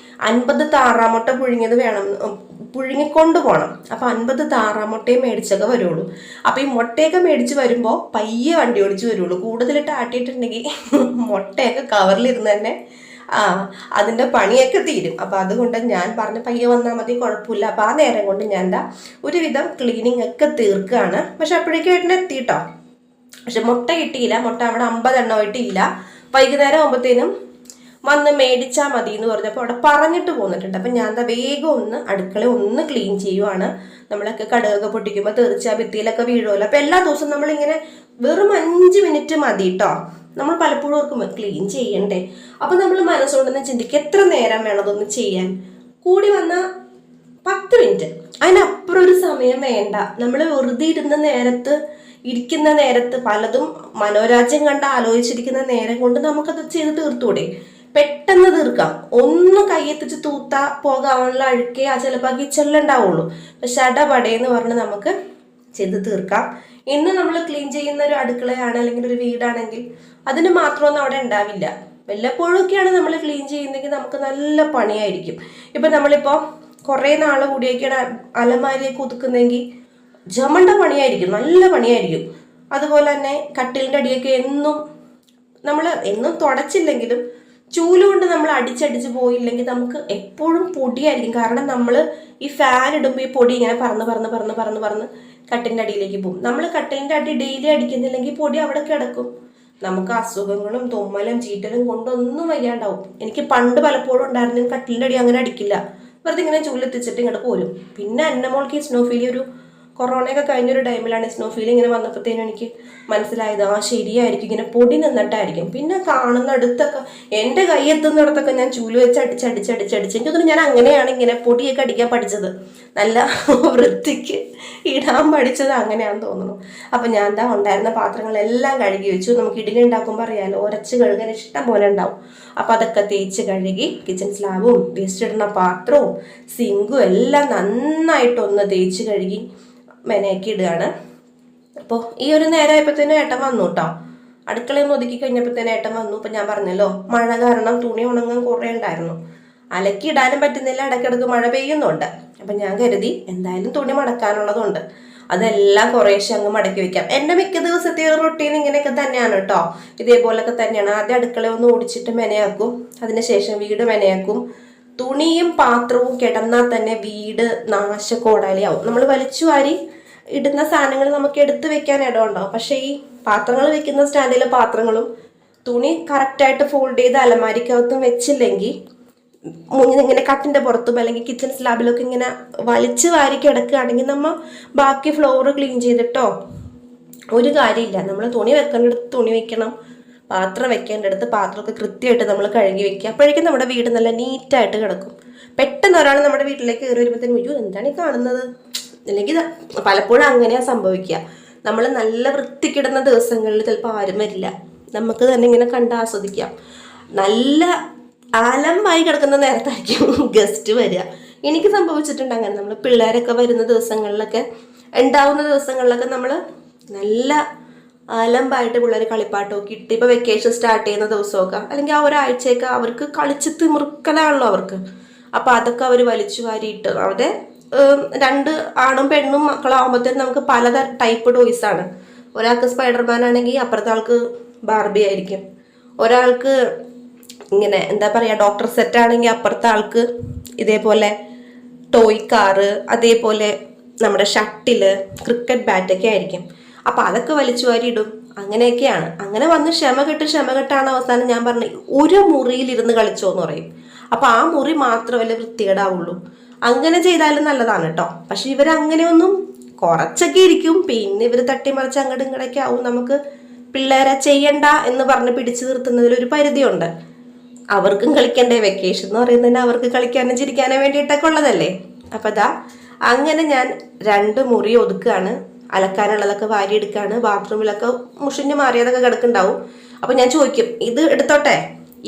50 താറാമുട്ട പുഴുങ്ങിക്കൊണ്ട് പോകണം. അപ്പോൾ 50 താറാമുട്ടയും മേടിച്ചൊക്കെ വരുള്ളൂ. അപ്പോൾ ഈ മുട്ടയൊക്കെ മേടിച്ച് വരുമ്പോൾ പയ്യെ വണ്ടി ഓടിച്ച് വരുള്ളൂ. കൂടുതലിട്ട് ആട്ടിയിട്ടുണ്ടെങ്കിൽ മുട്ടയൊക്കെ കവറിലിരുന്ന് തന്നെ അതിൻ്റെ പണിയൊക്കെ തീരും. അപ്പോൾ അതുകൊണ്ട് ഞാൻ പറഞ്ഞ പയ്യെ വന്നാൽ മതി, കുഴപ്പമില്ല. അപ്പോൾ ആ നേരം കൊണ്ട് ഞാൻ എന്താ ഒരുവിധം ക്ലീനിങ് ഒക്കെ തീർക്കുകയാണ്. പക്ഷെ അപ്പോഴേക്കും ഏട്ടൻ എത്തിയിട്ടോ. പക്ഷെ മുട്ട കിട്ടിയില്ല. മുട്ട അവിടെ 50 എണ്ണമായിട്ടില്ല. വൈകുന്നേരം ആകുമ്പോഴത്തേനും വന്ന് മേടിച്ചാൽ മതി എന്ന് പറഞ്ഞപ്പോൾ അവിടെ പറഞ്ഞിട്ട് പോന്നിട്ടുണ്ട്. അപ്പം ഞാൻ എന്താ വേഗം ഒന്ന് അടുക്കള ഒന്ന് ക്ലീൻ ചെയ്യുവാണ്. നമ്മളൊക്കെ കടുകൊക്കെ പൊട്ടിക്കുമ്പോൾ തെറിച്ചാൽ ഭിത്തിയിലൊക്കെ വീഴുമല്ലോ. അപ്പം എല്ലാ ദിവസവും നമ്മളിങ്ങനെ വെറും 5 മിനിറ്റ് മതി കേട്ടോ. നമ്മൾ പലപ്പോഴും ഓർക്കും ക്ലീൻ ചെയ്യണ്ടേ. അപ്പം നമ്മൾ മനസ്സുകൊണ്ടൊന്ന് ചിന്തിക്കുക, എത്ര നേരം വേണം അതൊന്ന് ചെയ്യാൻ? കൂടി വന്നാൽ 10 മിനിറ്റ്, അതിനപ്പുറം ഒരു സമയം വേണ്ട. നമ്മൾ വെറുതെ ഇരിക്കുന്ന നേരത്ത് പലതും മനോരാജ്യം കണ്ട് ആലോചിച്ചിരിക്കുന്ന നേരം കൊണ്ട് നമുക്കത് ചെയ്ത് തീർത്തൂടെ? പെട്ടെന്ന് തീർക്കാം. ഒന്ന് കയ്യെത്തിച്ച് തൂത്താ പോകാനുള്ള അഴുക്കേ ചിലപ്പോൾ കിച്ചണിലുണ്ടാവുള്ളൂ. പക്ഷെ അടപടയെന്ന് പറഞ്ഞ് നമുക്ക് ചെയ്ത് തീർക്കാം. ഇന്ന് നമ്മൾ ക്ലീൻ ചെയ്യുന്ന ഒരു അടുക്കളയാണ് അല്ലെങ്കിൽ ഒരു വീടാണെങ്കിൽ അതിന് മാത്രമൊന്നും അവിടെ ഉണ്ടാവില്ല. വല്ലപ്പോഴൊക്കെയാണ് നമ്മൾ ക്ലീൻ ചെയ്യുന്നതെങ്കിൽ നമുക്ക് നല്ല പണിയായിരിക്കും. ഇപ്പം നമ്മളിപ്പോൾ കുറേ നാൾ കൂടിയൊക്കെയാണ് അലമാരിയൊക്കെ ഒതുക്കുന്നതെങ്കിൽ ജമണ്ട പണിയായിരിക്കും, നല്ല പണിയായിരിക്കും. അതുപോലെ തന്നെ കട്ടിലിൻ്റെ അടിയൊക്കെ എന്നും തുടച്ചില്ലെങ്കിലും ചൂലുകൊണ്ട് നമ്മൾ അടിച്ചടിച്ച് പോയില്ലെങ്കിൽ നമുക്ക് എപ്പോഴും പൊടിയായിരിക്കും. കാരണം നമ്മൾ ഈ ഫാൻ ഇടുമ്പോൾ ഈ പൊടി ഇങ്ങനെ പറന്ന് കട്ടിലിൻ്റെ അടിയിലേക്ക് പോകും. നമ്മൾ കട്ടിലിൻ്റെ അടി ഡെയിലി അടിക്കുന്നില്ലെങ്കിൽ പൊടി അവിടെ കിടക്കും. നമുക്ക് അസുഖങ്ങളും തുമ്മലും ചീറ്റലും കൊണ്ടൊന്നും വയ്യാണ്ടാവും. എനിക്ക് പണ്ട് പലപ്പോഴും ഉണ്ടായിരുന്നു, കട്ടിലിൻ്റെ അടി അങ്ങനെ അടിക്കില്ല, വെറുതെ ഇങ്ങനെ ചൂലെത്തിച്ചിട്ട് ഇങ്ങോട്ട് പോരും. പിന്നെ അന്നമോൾക്ക് ഈ സ്നോഫീലി ഒരു കൊറോണയൊക്കെ കഴിഞ്ഞൊരു ടൈമിലാണ് സ്നോഫീൽ ഇങ്ങനെ വന്നപ്പോഴത്തേനും എനിക്ക് മനസ്സിലായത് ശരിയായിരിക്കും, ഇങ്ങനെ പൊടി നിന്നിട്ടായിരിക്കും. പിന്നെ കാണുന്ന അടുത്തൊക്കെ എൻ്റെ കൈയെത്തുന്നിടത്തൊക്കെ ഞാൻ ചൂല് വെച്ച് അടിച്ചടിച്ച് എനിക്ക് തോന്നുന്നു ഞാൻ അങ്ങനെയാണ് ഇങ്ങനെ പൊടിയൊക്കെ അടിക്കാൻ പഠിച്ചത്. നല്ല വൃത്തിക്ക് ഇടാൻ പഠിച്ചത് അങ്ങനെയാണെന്ന് തോന്നുന്നു. അപ്പം ഞാൻ എന്താ ഉണ്ടായിരുന്ന പാത്രങ്ങളെല്ലാം കഴുകി വെച്ചു. നമുക്ക് ഇഡ്ഡലി ഉണ്ടാക്കുമ്പോൾ അറിയാമല്ലോ, ഉരച്ച് കഴുകാൻ ഇഷ്ടം പോലെ ഉണ്ടാവും. അപ്പം അതൊക്കെ തേച്ച് കഴുകി കിച്ചൺ സ്ലാബും വേസ്റ്റ് ഇടുന്ന പാത്രവും സിങ്കും എല്ലാം നന്നായിട്ടൊന്ന് തേച്ച് കഴുകി മെനയാക്കി ഇടുകയാണ്. അപ്പോൾ ഈ ഒരു നേരമായപ്പോഴത്തേനും ഏട്ടൻ വന്നു കേട്ടോ. അടുക്കളയൊന്നും ഒതുക്കി കഴിഞ്ഞപ്പോഴത്തേനും ഏട്ടൻ വന്നു. ഇപ്പം ഞാൻ പറഞ്ഞല്ലോ, മഴ കാരണം തുണി ഉണങ്ങാൻ കുറേ ഉണ്ടായിരുന്നു. അലക്കി ഇടാനും പറ്റുന്നില്ല, ഇടയ്ക്കിടയ്ക്ക് മഴ പെയ്യുന്നുണ്ട്. അപ്പം ഞാൻ കരുതി എന്തായാലും തുണി മടക്കാനുള്ളതുണ്ട്, അതെല്ലാം കുറേശ്ശെ അങ്ങ് മടക്കി വെക്കാം. എൻ്റെ മിക്ക ദിവസത്തെ ഒരു റൊട്ടീൻ ഇങ്ങനെയൊക്കെ തന്നെയാണ് കേട്ടോ. ഇതേപോലൊക്കെ തന്നെയാണ്. ആദ്യം അടുക്കള ഒന്ന് ഓടിച്ചിട്ട് മെനയാക്കും, അതിനുശേഷം വീട് മെനയാക്കും. തുണിയും പാത്രവും കിടന്നാൽ തന്നെ വീട് നാശക്കോടാലിയാവും. നമ്മൾ വലിച്ചു വാരി ഇടുന്ന സാധനങ്ങൾ നമുക്ക് എടുത്ത് വെക്കാൻ ഇടമുണ്ടാവും. പക്ഷേ ഈ പാത്രങ്ങൾ വെക്കുന്ന സ്റ്റാൻഡിലെ പാത്രങ്ങളും തുണി കറക്റ്റായിട്ട് ഫോൾഡ് ചെയ്ത് അലമാരിക്കകത്തും വെച്ചില്ലെങ്കിൽ ഇങ്ങനെ കട്ടിൻ്റെ പുറത്തും അല്ലെങ്കിൽ കിച്ചൺ സ്ലാബിലൊക്കെ ഇങ്ങനെ വലിച്ചു വാരി കിടക്കുകയാണെങ്കിൽ നമ്മൾ ബാക്കി ഫ്ലോർ ക്ലീൻ ചെയ്തിട്ടോ ഒരു കാര്യമില്ല. നമ്മൾ തുണി വെക്കേണ്ടടുത്ത് തുണി വെക്കണം, പാത്രം വെക്കേണ്ടടുത്ത് പാത്രമൊക്കെ കൃത്യമായിട്ട് നമ്മൾ കഴുകി വെക്കുക. അപ്പോഴേക്കും നമ്മുടെ വീട് നല്ല നീറ്റായിട്ട് കിടക്കും. പെട്ടെന്ന് ഒരാൾ നമ്മുടെ വീട്ടിലേക്ക് കയറി വരുമ്പോഴത്തേനും അയ്യോ എന്താണ് ഈ കാണുന്നത്, അല്ലെങ്കിൽ പലപ്പോഴും അങ്ങനെയാണ് സംഭവിക്കുക. നമ്മൾ നല്ല വൃത്തിക്കിടുന്ന ദിവസങ്ങളിൽ ചിലപ്പോൾ ആരും വരില്ല, നമുക്ക് തന്നെ ഇങ്ങനെ കണ്ട് ആസ്വദിക്കാം. നല്ല ആലമായി കിടക്കുന്ന നേരത്തായിരിക്കും ഗസ്റ്റ് വരിക. എനിക്ക് സംഭവിച്ചിട്ടുണ്ട് അങ്ങനെ. നമ്മൾ പിള്ളേരൊക്കെ വരുന്ന ദിവസങ്ങളിലൊക്കെ ഉണ്ടാവുന്ന ദിവസങ്ങളിലൊക്കെ നമ്മൾ നല്ല അലമ്പായിട്ട് പിള്ളേർ കളിപ്പാട്ടമൊക്കെ ഇട്ട് ഇപ്പോൾ വെക്കേഷൻ സ്റ്റാർട്ട് ചെയ്യുന്ന ദിവസമൊക്കെ അല്ലെങ്കിൽ ആ ഒരാഴ്ചയൊക്കെ അവർക്ക് കളിച്ച് തിമിർക്കലാണല്ലോ അവർക്ക്. അപ്പോൾ അതൊക്കെ അവർ വലിച്ചു വാരിയിട്ട് അവിടെ 2 ആണും പെണ്ണും മക്കളാകുമ്പോഴത്തേനും നമുക്ക് പല ടൈപ്പ് ടോയ്സാണ്. ഒരാൾക്ക് സ്പൈഡർമാൻ ആണെങ്കിൽ അപ്പുറത്തെ ആൾക്ക് ബാർബി ആയിരിക്കും. ഒരാൾക്ക് ഇങ്ങനെ എന്താ പറയുക ഡോക്ടർ സെറ്റ് ആണെങ്കിൽ അപ്പുറത്തെ ആൾക്ക് ഇതേപോലെ ടോയ് കാറ്, അതേപോലെ നമ്മുടെ ഷട്ടില്, ക്രിക്കറ്റ് ബാറ്റൊക്കെ ആയിരിക്കും. അപ്പം അതൊക്കെ വലിച്ചു വാരി ഇടും. അങ്ങനെയൊക്കെയാണ്. അങ്ങനെ വന്ന് ക്ഷമ കെട്ടാണ് അവസാനം ഞാൻ പറഞ്ഞു ഒരു മുറിയിലിരുന്ന് കളിച്ചോ എന്ന് പറയും. അപ്പം ആ മുറി മാത്രമല്ല വൃത്തികേടാവുള്ളൂ. അങ്ങനെ ചെയ്താലും നല്ലതാണ് കേട്ടോ. പക്ഷെ ഇവരങ്ങനെയൊന്നും കുറച്ചൊക്കെ ഇരിക്കും. പിന്നെ ഇവർ തട്ടിമറിച്ച് അങ്ങോട്ടും ഇങ്ങോട്ടൊക്കെ ആവും. നമുക്ക് പിള്ളേരെ ചെയ്യണ്ട എന്ന് പറഞ്ഞ് പിടിച്ചു നിർത്തുന്നതിൽ ഒരു പരിധിയുണ്ട്. അവർക്കും കളിക്കണ്ടേ? വെക്കേഷൻ എന്ന് പറയുന്നതിന് അവർക്ക് കളിക്കാനും ചിരിക്കാനും വേണ്ടിയിട്ടൊക്കെ ഉള്ളതല്ലേ. അപ്പം അങ്ങനെ ഞാൻ 2 മുറി ഒതുക്കുകയാണ്. അലക്കാനുള്ളതൊക്കെ വാരി എടുക്കുകയാണ്. ബാത്റൂമിലൊക്കെ മുഷിഞ്ഞ് മാറിയതൊക്കെ കിടക്കുന്നുണ്ടാവും. അപ്പം ഞാൻ ചോദിക്കും, ഇത് എടുത്തോട്ടെ,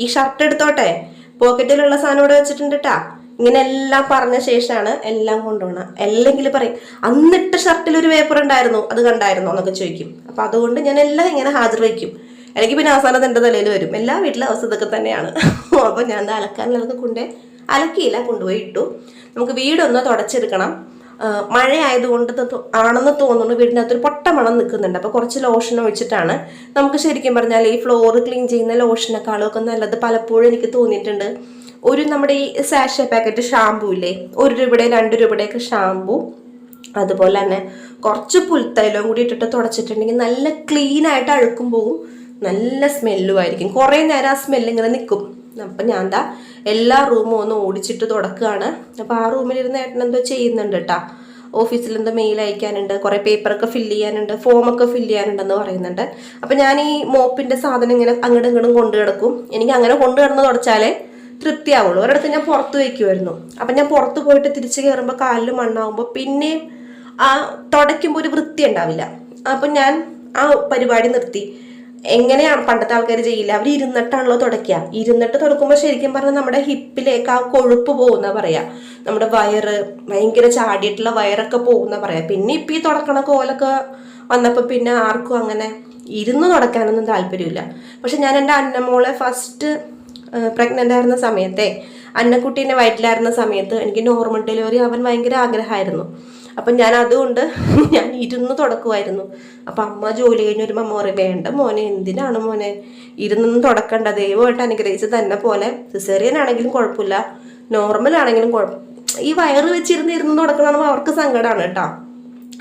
ഈ ഷർട്ട് എടുത്തോട്ടെ, പോക്കറ്റിലുള്ള സാധനം ഇവിടെ വെച്ചിട്ടുണ്ട് കേട്ടാ. ഇങ്ങനെ എല്ലാം പറഞ്ഞ ശേഷമാണ് എല്ലാം കൊണ്ടുപോകണം. അല്ലെങ്കിൽ പറയും, അന്നിട്ട ഷർട്ടിൽ ഒരു പേപ്പർ ഉണ്ടായിരുന്നു, അത് കണ്ടായിരുന്നോ എന്നൊക്കെ ചോദിക്കും. അപ്പം അതുകൊണ്ട് ഞാൻ എല്ലാം ഇങ്ങനെ ഹാജർ വയ്ക്കും. അല്ലെങ്കിൽ പിന്നെ അവസാനം എൻ്റെ തലയിൽ വരും. എല്ലാ വീട്ടിലെ അവസ്ഥ ഇതൊക്കെ തന്നെയാണ്. അപ്പം ഞാൻ അലക്കാനുള്ളതൊക്കെ അലക്കിയില്ല, കൊണ്ടുപോയി ഇട്ടു. നമുക്ക് വീടൊന്ന് തുടച്ചെടുക്കണം. മഴ ആയതുകൊണ്ട് ആണെന്ന് തോന്നുന്നു വീടിനകത്തൊരു പൊട്ട മണം നിൽക്കുന്നുണ്ട്. അപ്പോൾ കുറച്ച് ലോഷൻ ഒഴിച്ചിട്ടാണ്. നമുക്ക് ശരിക്കും പറഞ്ഞാൽ ഈ ഫ്ലോർ ക്ലീൻ ചെയ്യുന്ന ലോഷനേക്കാളും ഒക്കെ നല്ലത് പലപ്പോഴും എനിക്ക് തോന്നിയിട്ടുണ്ട് നമ്മുടെ ഈ സാഷെ പാക്കറ്റ് ഷാമ്പൂ ഇല്ലേ, 1 രൂപയുടെ 2 രൂപയുടെയൊക്കെ ഷാമ്പൂ, അതുപോലെ തന്നെ കുറച്ച് പുൽത്തൈലവും കൂടി ഇട്ടിട്ട് തുടച്ചിട്ടുണ്ടെങ്കിൽ നല്ല ക്ലീൻ ആയിട്ട് അഴുക്കും പോവും, നല്ല സ്മെല്ലും ആയിരിക്കും. കുറേ നേരം ആ സ്മെല്ല് ഇങ്ങനെ നിൽക്കും. അപ്പം ഞാൻ എല്ലാ റൂമും ഒന്ന് ഓടിച്ചിട്ട് തുടക്കുകയാണ്. അപ്പോൾ ആ റൂമിലിരുന്ന് ഏട്ടൻ എന്തോ ചെയ്യുന്നുണ്ട് കേട്ടോ. ഓഫീസിൽ എന്തോ മെയിൽ അയക്കാനുണ്ട്, കുറേ പേപ്പറൊക്കെ ഫില്ല് ചെയ്യാനുണ്ട്, ഫോമൊക്കെ ഫില്ല് ചെയ്യാനുണ്ടെന്ന് പറയുന്നുണ്ട്. അപ്പം ഞാൻ ഈ മോപ്പിൻ്റെ സാധനം ഇങ്ങനെ അങ്ങോട്ടും ഇങ്ങോട്ടും കൊണ്ടു കിടക്കും. എനിക്ക് അങ്ങനെ കൊണ്ടു കിടന്ന് തുടച്ചാലേ തൃപ്തിയാവുള്ളൂ. ഒരിടത്ത് ഞാൻ പുറത്ത് വയ്ക്കുമായിരുന്നു. അപ്പം ഞാൻ പുറത്ത് പോയിട്ട് തിരിച്ച് കയറുമ്പോൾ കാലിൽ മണ്ണാവുമ്പോൾ പിന്നെയും ആ തുടയ്ക്കുമ്പോൾ ഒരു വൃത്തി ഉണ്ടാവില്ല. അപ്പം ഞാൻ ആ പരിപാടി നിർത്തി. എങ്ങനെയാണ് പണ്ടത്തെ ആൾക്കാർ ചെയ്യില്ല, അവർ ഇരുന്നിട്ടാണല്ലോ തുടയ്ക്കുക. ഇരുന്നിട്ട് തുടക്കുമ്പോൾ ശരിക്കും പറഞ്ഞാൽ നമ്മുടെ ഹിപ്പിലേക്ക് ആ കൊഴുപ്പ് പോകുന്ന പറയാ, നമ്മുടെ വയറ് ഭയങ്കര ചാടിയിട്ടുള്ള വയറൊക്കെ പോകുന്ന പറയാം. പിന്നെ ഇപ്പം ഈ തുടക്കണ കോലൊക്കെ വന്നപ്പോൾ പിന്നെ ആർക്കും അങ്ങനെ ഇരുന്ന് തുടക്കാനൊന്നും താല്പര്യമില്ല. പക്ഷെ ഞാൻ എൻ്റെ അന്നമോളെ ഫസ്റ്റ് പ്രഗ്നൻ്റ് ആയിരുന്ന സമയത്തെ, അന്നക്കുട്ടീൻ്റെ വയറ്റിലായിരുന്ന സമയത്ത് എനിക്ക് നോർമൽ ഡെലിവറി ആവാൻ ഭയങ്കര ആഗ്രഹമായിരുന്നു. അപ്പം ഞാൻ അതുകൊണ്ട് ഞാൻ ഇരുന്ന് തുടക്കുമായിരുന്നു. അപ്പം അമ്മ ജോലി കഴിഞ്ഞ് വരുമ്പോൾ അമ്മ പറയും, വേണ്ട മോനെ, എന്തിനാണ് മോനെ ഇരുന്നൊന്നും തുടക്കണ്ട, ദൈവമായിട്ട് അനുഗ്രഹിച്ച് തന്നെ പോലെ. സിസേറിയൻ ആണെങ്കിലും കുഴപ്പമില്ല, നോർമൽ ആണെങ്കിലും ഈ വയറ് വെച്ചിരുന്ന് തുടക്കണമെന്ന് അവർക്ക് സങ്കടമാണ് കേട്ടോ.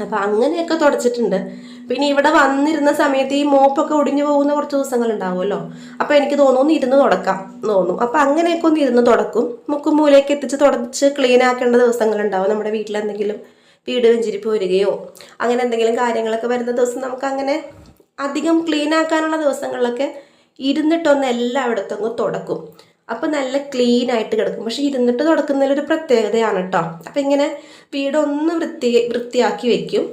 അപ്പം അങ്ങനെയൊക്കെ തുടച്ചിട്ടുണ്ട്. പിന്നെ ഇവിടെ വന്നിരുന്ന സമയത്ത് ഈ മോപ്പൊക്കെ ഒടിഞ്ഞു പോകുന്ന കുറച്ച് ദിവസങ്ങൾ ഉണ്ടാവുമല്ലോ. അപ്പം എനിക്ക് തോന്നുന്നു ഇരുന്ന് തുടക്കാം തോന്നും. അപ്പം അങ്ങനെയൊക്കെ ഒന്ന് ഇരുന്ന് തുടക്കും. മുക്കും മൂലയൊക്കെ എത്തിച്ച് തുടച്ച് ക്ലീൻ ആക്കേണ്ട ദിവസങ്ങളുണ്ടാവും. നമ്മുടെ വീട്ടിലെന്തെങ്കിലും വീട് വെഞ്ചിരിപ്പ് വരികയോ അങ്ങനെ എന്തെങ്കിലും കാര്യങ്ങളൊക്കെ വരുന്ന ദിവസം നമുക്ക് അങ്ങനെ അധികം ക്ലീൻ ആക്കാനുള്ള ദിവസങ്ങളിലൊക്കെ ഇരുന്നിട്ടൊന്ന് എല്ലായിടത്തും അങ്ങ് തുടക്കും. അപ്പം നല്ല ക്ലീൻ ആയിട്ട് കിടക്കും. പക്ഷെ ഇരുന്നിട്ട് തുടക്കുന്നതിലൊരു പ്രത്യേകതയാണ് കേട്ടോ. അപ്പം ഇങ്ങനെ വീടൊന്ന് വൃത്തിയാക്കി വെക്കും.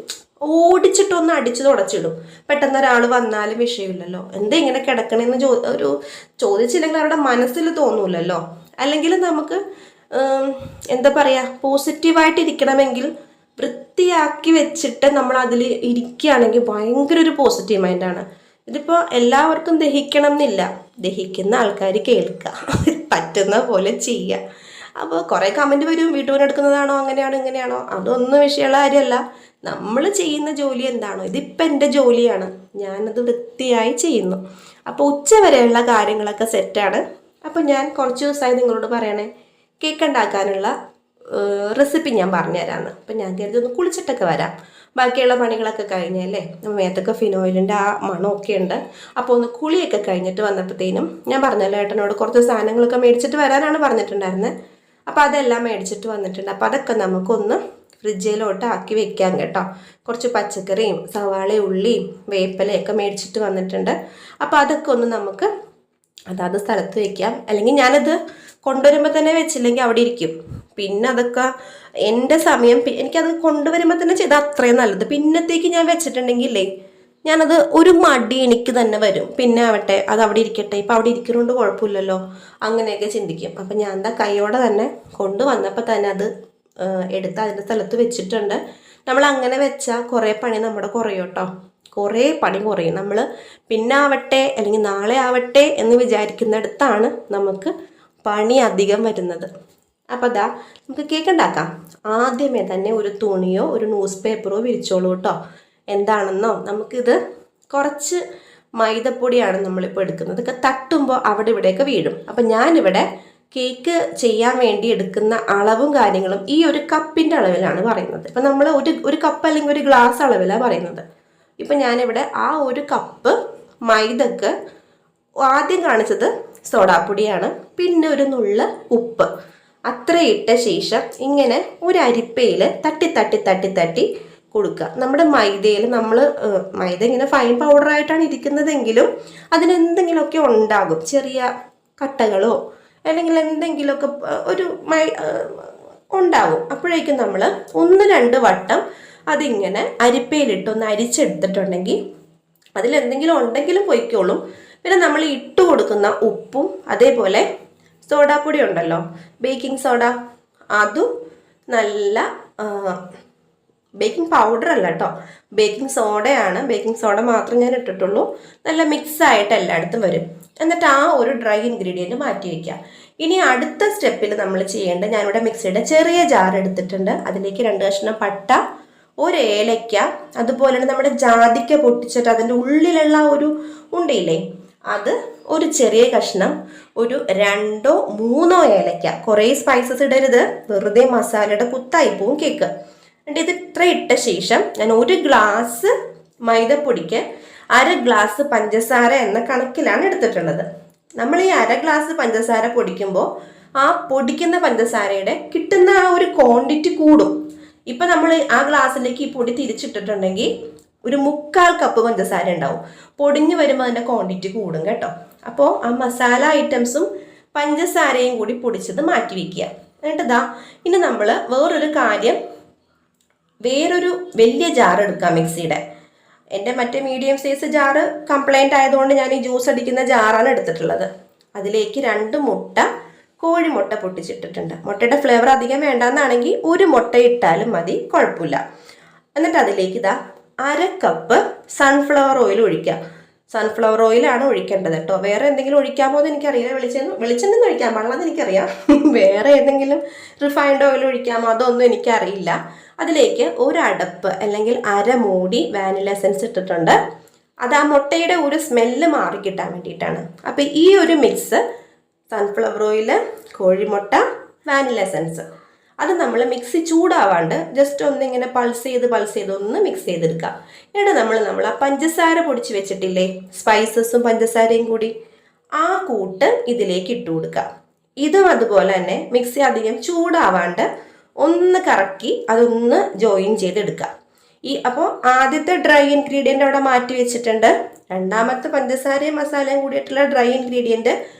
ഓടിച്ചിട്ടൊന്ന് അടിച്ച് തുടച്ചിടും. പെട്ടെന്ന് ഒരാൾ വന്നാലും വിഷയമില്ലല്ലോ. എന്താ ഇങ്ങനെ കിടക്കണമെന്ന് ചോദിച്ചില്ലെങ്കിൽ അവരുടെ മനസ്സിൽ തോന്നൂലല്ലോ. അല്ലെങ്കിൽ നമുക്ക് എന്താ പറയുക, പോസിറ്റീവായിട്ട് ഇരിക്കണമെങ്കിൽ വൃത്തിയാക്കി വെച്ചിട്ട് നമ്മൾ അതിൽ ഇരിക്കുകയാണെങ്കിൽ ഭയങ്കര ഒരു പോസിറ്റീവ് മൈൻഡാണ്. ഇതിപ്പോൾ എല്ലാവർക്കും ദഹിക്കണം എന്നില്ല. ദഹിക്കുന്ന ആൾക്കാർ കേൾക്കുക, പറ്റുന്ന പോലെ ചെയ്യുക. അപ്പോൾ കുറേ കമൻറ്റ് വരും, വീട്ടുപണിയെടുക്കുന്നതാണോ അങ്ങനെയാണോ ഇങ്ങനെയാണോ. അതൊന്നും വിഷയമുള്ള കാര്യമല്ല. നമ്മൾ ചെയ്യുന്ന ജോലി എന്താണോ, ഇതിപ്പോൾ എൻ്റെ ജോലിയാണ്, ഞാനത് വൃത്തിയായി ചെയ്യുന്നു. അപ്പോൾ ഉച്ച വരെയുള്ള കാര്യങ്ങളൊക്കെ സെറ്റാണ്. അപ്പോൾ ഞാൻ കുറച്ച് ദിവസമായി നിങ്ങളോട് പറയണേ, കേക്ക് ഉണ്ടാക്കാനുള്ള റെസിപ്പി ഞാൻ പറഞ്ഞുതരാമെന്ന്. അപ്പം ഞാൻ കരുതി ഒന്ന് കുളിച്ചിട്ടൊക്കെ വരാം, ബാക്കിയുള്ള പണികളൊക്കെ കഴിഞ്ഞല്ലേ. മേത്തൊക്കെ ഫിനോയിലിൻ്റെ ആ മണമൊക്കെ ഉണ്ട്. അപ്പോൾ ഒന്ന് കുളിയൊക്കെ കഴിഞ്ഞിട്ട് വന്നപ്പോഴത്തേനും ഞാൻ പറഞ്ഞല്ലോ ഏട്ടനോട് കുറച്ച് സാധനങ്ങളൊക്കെ മേടിച്ചിട്ട് വരാനാണ് പറഞ്ഞിട്ടുണ്ടായിരുന്നത്. അപ്പോൾ അതെല്ലാം മേടിച്ചിട്ട് വന്നിട്ടുണ്ട്. അപ്പോൾ അതൊക്കെ നമുക്കൊന്ന് ഫ്രിഡ്ജിലോട്ട് ആക്കി വെക്കാം കേട്ടോ. കുറച്ച് പച്ചക്കറിയും സവാളയും ഉള്ളിയും വേപ്പിലയൊക്കെ മേടിച്ചിട്ട് വന്നിട്ടുണ്ട്. അപ്പോൾ അതൊക്കെ ഒന്ന് നമുക്ക് അതാത് സ്ഥലത്ത് വെക്കാം. അല്ലെങ്കിൽ ഞാനത് കൊണ്ടുവരുമ്പോൾ തന്നെ വെച്ചില്ലെങ്കിൽ അവിടെ ഇരിക്കും. പിന്നെ അതൊക്കെ എൻ്റെ സമയം, എനിക്കത് കൊണ്ടുവരുമ്പോൾ തന്നെ ചെയ്താൽ അത്രയും നല്ലത്. പിന്നത്തേക്ക് ഞാൻ വെച്ചിട്ടുണ്ടെങ്കിലേ ഞാനത് ഒരു മടി എനിക്ക് തന്നെ വരും. പിന്നെ ആവട്ടെ, അത് അവിടെ ഇരിക്കട്ടെ, ഇപ്പം അവിടെ ഇരിക്കുന്നതുകൊണ്ട് കുഴപ്പമില്ലല്ലോ, അങ്ങനെയൊക്കെ ചിന്തിക്കും. അപ്പം ഞാൻ കൈയോടെ തന്നെ കൊണ്ടുവന്നപ്പോൾ തന്നെ അത് എടുത്ത് അതിൻ്റെ സ്ഥലത്ത് വെച്ചിട്ടുണ്ട്. നമ്മൾ അങ്ങനെ വെച്ചാൽ കുറേ പണി നമ്മുടെ കുറയും കേട്ടോ. കുറേ പണി കുറയും. നമ്മൾ പിന്നെ ആവട്ടെ അല്ലെങ്കിൽ നാളെ ആവട്ടെ എന്ന് വിചാരിക്കുന്നിടത്താണ് നമുക്ക് പണി അധികം വരുന്നത്. അപ്പോൾ നമുക്ക് കേക്ക് ഉണ്ടാക്കാം. ആദ്യമേ തന്നെ ഒരു തുണിയോ ഒരു ന്യൂസ് പേപ്പറോ വിരിച്ചോളൂ കേട്ടോ. എന്താണെന്നോ, നമുക്കിത് കുറച്ച് മൈദപ്പൊടിയാണ് നമ്മളിപ്പോൾ എടുക്കുന്നത്. ഇതൊക്കെ തട്ടുമ്പോൾ അവിടെ ഇവിടെയൊക്കെ വീഴും. അപ്പം ഞാനിവിടെ കേക്ക് ചെയ്യാൻ വേണ്ടി എടുക്കുന്ന അളവും കാര്യങ്ങളും ഈ ഒരു കപ്പിൻ്റെ അളവിലാണ് പറയുന്നത്. ഇപ്പം നമ്മൾ ഒരു കപ്പ് അല്ലെങ്കിൽ ഒരു ഗ്ലാസ് അളവിലാണ് പറയുന്നത്. ഇപ്പം ഞാനിവിടെ ആ ഒരു കപ്പ് മൈദക്ക് ആദ്യം കാണിച്ചത് സോഡാപ്പൊടിയാണ്, പിന്നെ ഒരു നുള്ള ഉപ്പ്, അത്ര ഇട്ട ശേഷം ഇങ്ങനെ ഒരു അരിപ്പയിൽ തട്ടി തട്ടി തട്ടി തട്ടി കൊടുക്കുക. നമ്മുടെ മൈദയിൽ നമ്മൾ മൈദ ഇങ്ങനെ ഫൈൻ പൗഡറായിട്ടാണ് ഇരിക്കുന്നതെങ്കിലും അതിനെന്തെങ്കിലുമൊക്കെ ഉണ്ടാകും, ചെറിയ കട്ടകളോ അല്ലെങ്കിൽ എന്തെങ്കിലുമൊക്കെ ഒരു ഉണ്ടാവും. അപ്പോഴേക്കും നമ്മൾ 1-2 വട്ടം അതിങ്ങനെ അരിപ്പയിലിട്ടൊന്ന് അരിച്ചെടുത്തിട്ടുണ്ടെങ്കിൽ അതിലെന്തെങ്കിലും ഉണ്ടെങ്കിലും പൊയ്ക്കോളും. പിന്നെ നമ്മൾ ഇട്ട് കൊടുക്കുന്ന ഉപ്പും അതേപോലെ സോഡാപ്പൊടി ഉണ്ടല്ലോ, ബേക്കിംഗ് സോഡ, അതും നല്ല ബേക്കിംഗ് പൗഡർ അല്ല കേട്ടോ, ബേക്കിംഗ് സോഡയാണ്. ബേക്കിംഗ് സോഡ മാത്രം ഞാൻ ഇട്ടിട്ടുള്ളൂ. നല്ല മിക്സ് ആയിട്ട് എല്ലായിടത്തും വരും. എന്നിട്ട് ആ ഒരു ഡ്രൈ ഇൻഗ്രീഡിയൻറ്റ് മാറ്റി വയ്ക്കുക. ഇനി അടുത്ത സ്റ്റെപ്പിൽ നമ്മൾ ചെയ്യേണ്ടത്, ഞാനിവിടെ മിക്സിയുടെ ചെറിയ ജാർ എടുത്തിട്ടുണ്ട്. അതിലേക്ക് 2 കഷ്ണം പട്ട, 1 ഏലയ്ക്ക, അതുപോലെ തന്നെ നമ്മുടെ ജാതിക്ക പൊട്ടിച്ചിട്ട് അതിൻ്റെ ഉള്ളിലുള്ള ഒരു ഉണ്ടയില്ലേ, അത് ഒരു ചെറിയ കഷ്ണം, ഒരു 2-3 ഏലയ്ക്ക. കുറേ സ്പൈസസ് ഇടരുത്, വെറുതെ മസാലയുടെ കുത്തായി പോവും കേക്ക്. എന്നിട്ട് ഇത് ഇത്ര ഇട്ട ശേഷം ഞാൻ 1 ഗ്ലാസ് മൈദപ്പൊടിക്ക് 1/2 ഗ്ലാസ് പഞ്ചസാര എന്ന കണക്കിലാണ് എടുത്തിട്ടുള്ളത്. നമ്മൾ ഈ 1/2 ഗ്ലാസ് പഞ്ചസാര പൊടിക്കുമ്പോൾ ആ പൊടിക്കുന്ന പഞ്ചസാരയുടെ കിട്ടുന്ന ആ ഒരു ക്വാണ്ടിറ്റി കൂടും. ഇപ്പം നമ്മൾ ആ ഗ്ലാസ്സിലേക്ക് ഈ പൊടി തിരിച്ചിട്ടിട്ടുണ്ടെങ്കിൽ ഒരു 1/4 കപ്പ് പഞ്ചസാര ഉണ്ടാവും. പൊടിഞ്ഞ് വരുമ്പോൾ അതിൻ്റെ ക്വാണ്ടിറ്റി കൂടും കേട്ടോ. അപ്പോൾ ആ മസാല ഐറ്റംസും പഞ്ചസാരയും കൂടി പൊടിച്ചത് മാറ്റി വയ്ക്കുക. എന്നിട്ട് ഇനി നമ്മൾ വേറൊരു വലിയ ജാർ എടുക്കാം മിക്സിയുടെ. എൻ്റെ മറ്റേ മീഡിയം സൈസ് ജാറ് കംപ്ലൈൻ്റ് ആയതുകൊണ്ട് ഞാൻ ഈ ജ്യൂസ് അടിക്കുന്ന ജാറാണ് എടുത്തിട്ടുള്ളത്. അതിലേക്ക് 2 മുട്ട, കോഴിമുട്ട പൊട്ടിച്ചിട്ടിട്ടുണ്ട്. മുട്ടയുടെ ഫ്ലേവർ അധികം വേണ്ടാന്നാണെങ്കിൽ 1 മുട്ട ഇട്ടാലും മതി, കുഴപ്പമില്ല. എന്നിട്ട് അതിലേക്ക് 1/2 കപ്പ് സൺഫ്ലവർ ഓയിൽ ഒഴിക്കുക. സൺഫ്ലവർ ഓയിലാണ് ഒഴിക്കേണ്ടത് കേട്ടോ. വേറെ എന്തെങ്കിലും ഒഴിക്കാമോ എന്ന് എനിക്കറിയില്ല. വെളിച്ചെണ്ണ ഒഴിക്കാൻ പാടില്ലെന്ന് എനിക്കറിയാം. വേറെ ഏതെങ്കിലും റിഫൈൻഡ് ഓയിൽ ഒഴിക്കാമോ അതൊന്നും എനിക്കറിയില്ല. അതിലേക്ക് 1 അടപ്പ് അല്ലെങ്കിൽ 1/2 മൂടി വാനില എസൻസ് ഇട്ടിട്ടുണ്ട്. അത് ആ മുട്ടയുടെ ഒരു സ്മെല്ല് മാറിക്കിട്ടാൻ വേണ്ടിയിട്ടാണ്. അപ്പം ഈ ഒരു മിക്സ് സൺഫ്ലവർ ഓയിൽ, കോഴിമുട്ട, വാനില എസൻസ്, അത് നമ്മൾ മിക്സി ചൂടാവാണ്ട് ജസ്റ്റ് ഒന്നിങ്ങനെ പൾസ് ചെയ്ത് ഒന്ന് മിക്സ് ചെയ്തെടുക്കുക. എന്നിട്ട് നമ്മൾ ആ പഞ്ചസാര പൊടിച്ച് വെച്ചിട്ടില്ലേ, സ്പൈസസും പഞ്ചസാരയും കൂടി, ആ കൂട്ട് ഇതിലേക്ക് ഇട്ട് കൊടുക്കുക. ഇതും അതുപോലെ തന്നെ മിക്സി അധികം ചൂടാവാണ്ട് ഒന്ന് കറക്കി അതൊന്ന് ജോയിൻ ചെയ്തെടുക്കുക. അപ്പോൾ ആദ്യത്തെ ഡ്രൈ ഇൻഗ്രീഡിയൻ്റ് അവിടെ മാറ്റി വെച്ചിട്ടുണ്ട്. രണ്ടാമത്തെ പഞ്ചസാരയും മസാലയും കൂടിയിട്ടുള്ള ഡ്രൈ ഇൻഗ്രീഡിയൻറ്റ്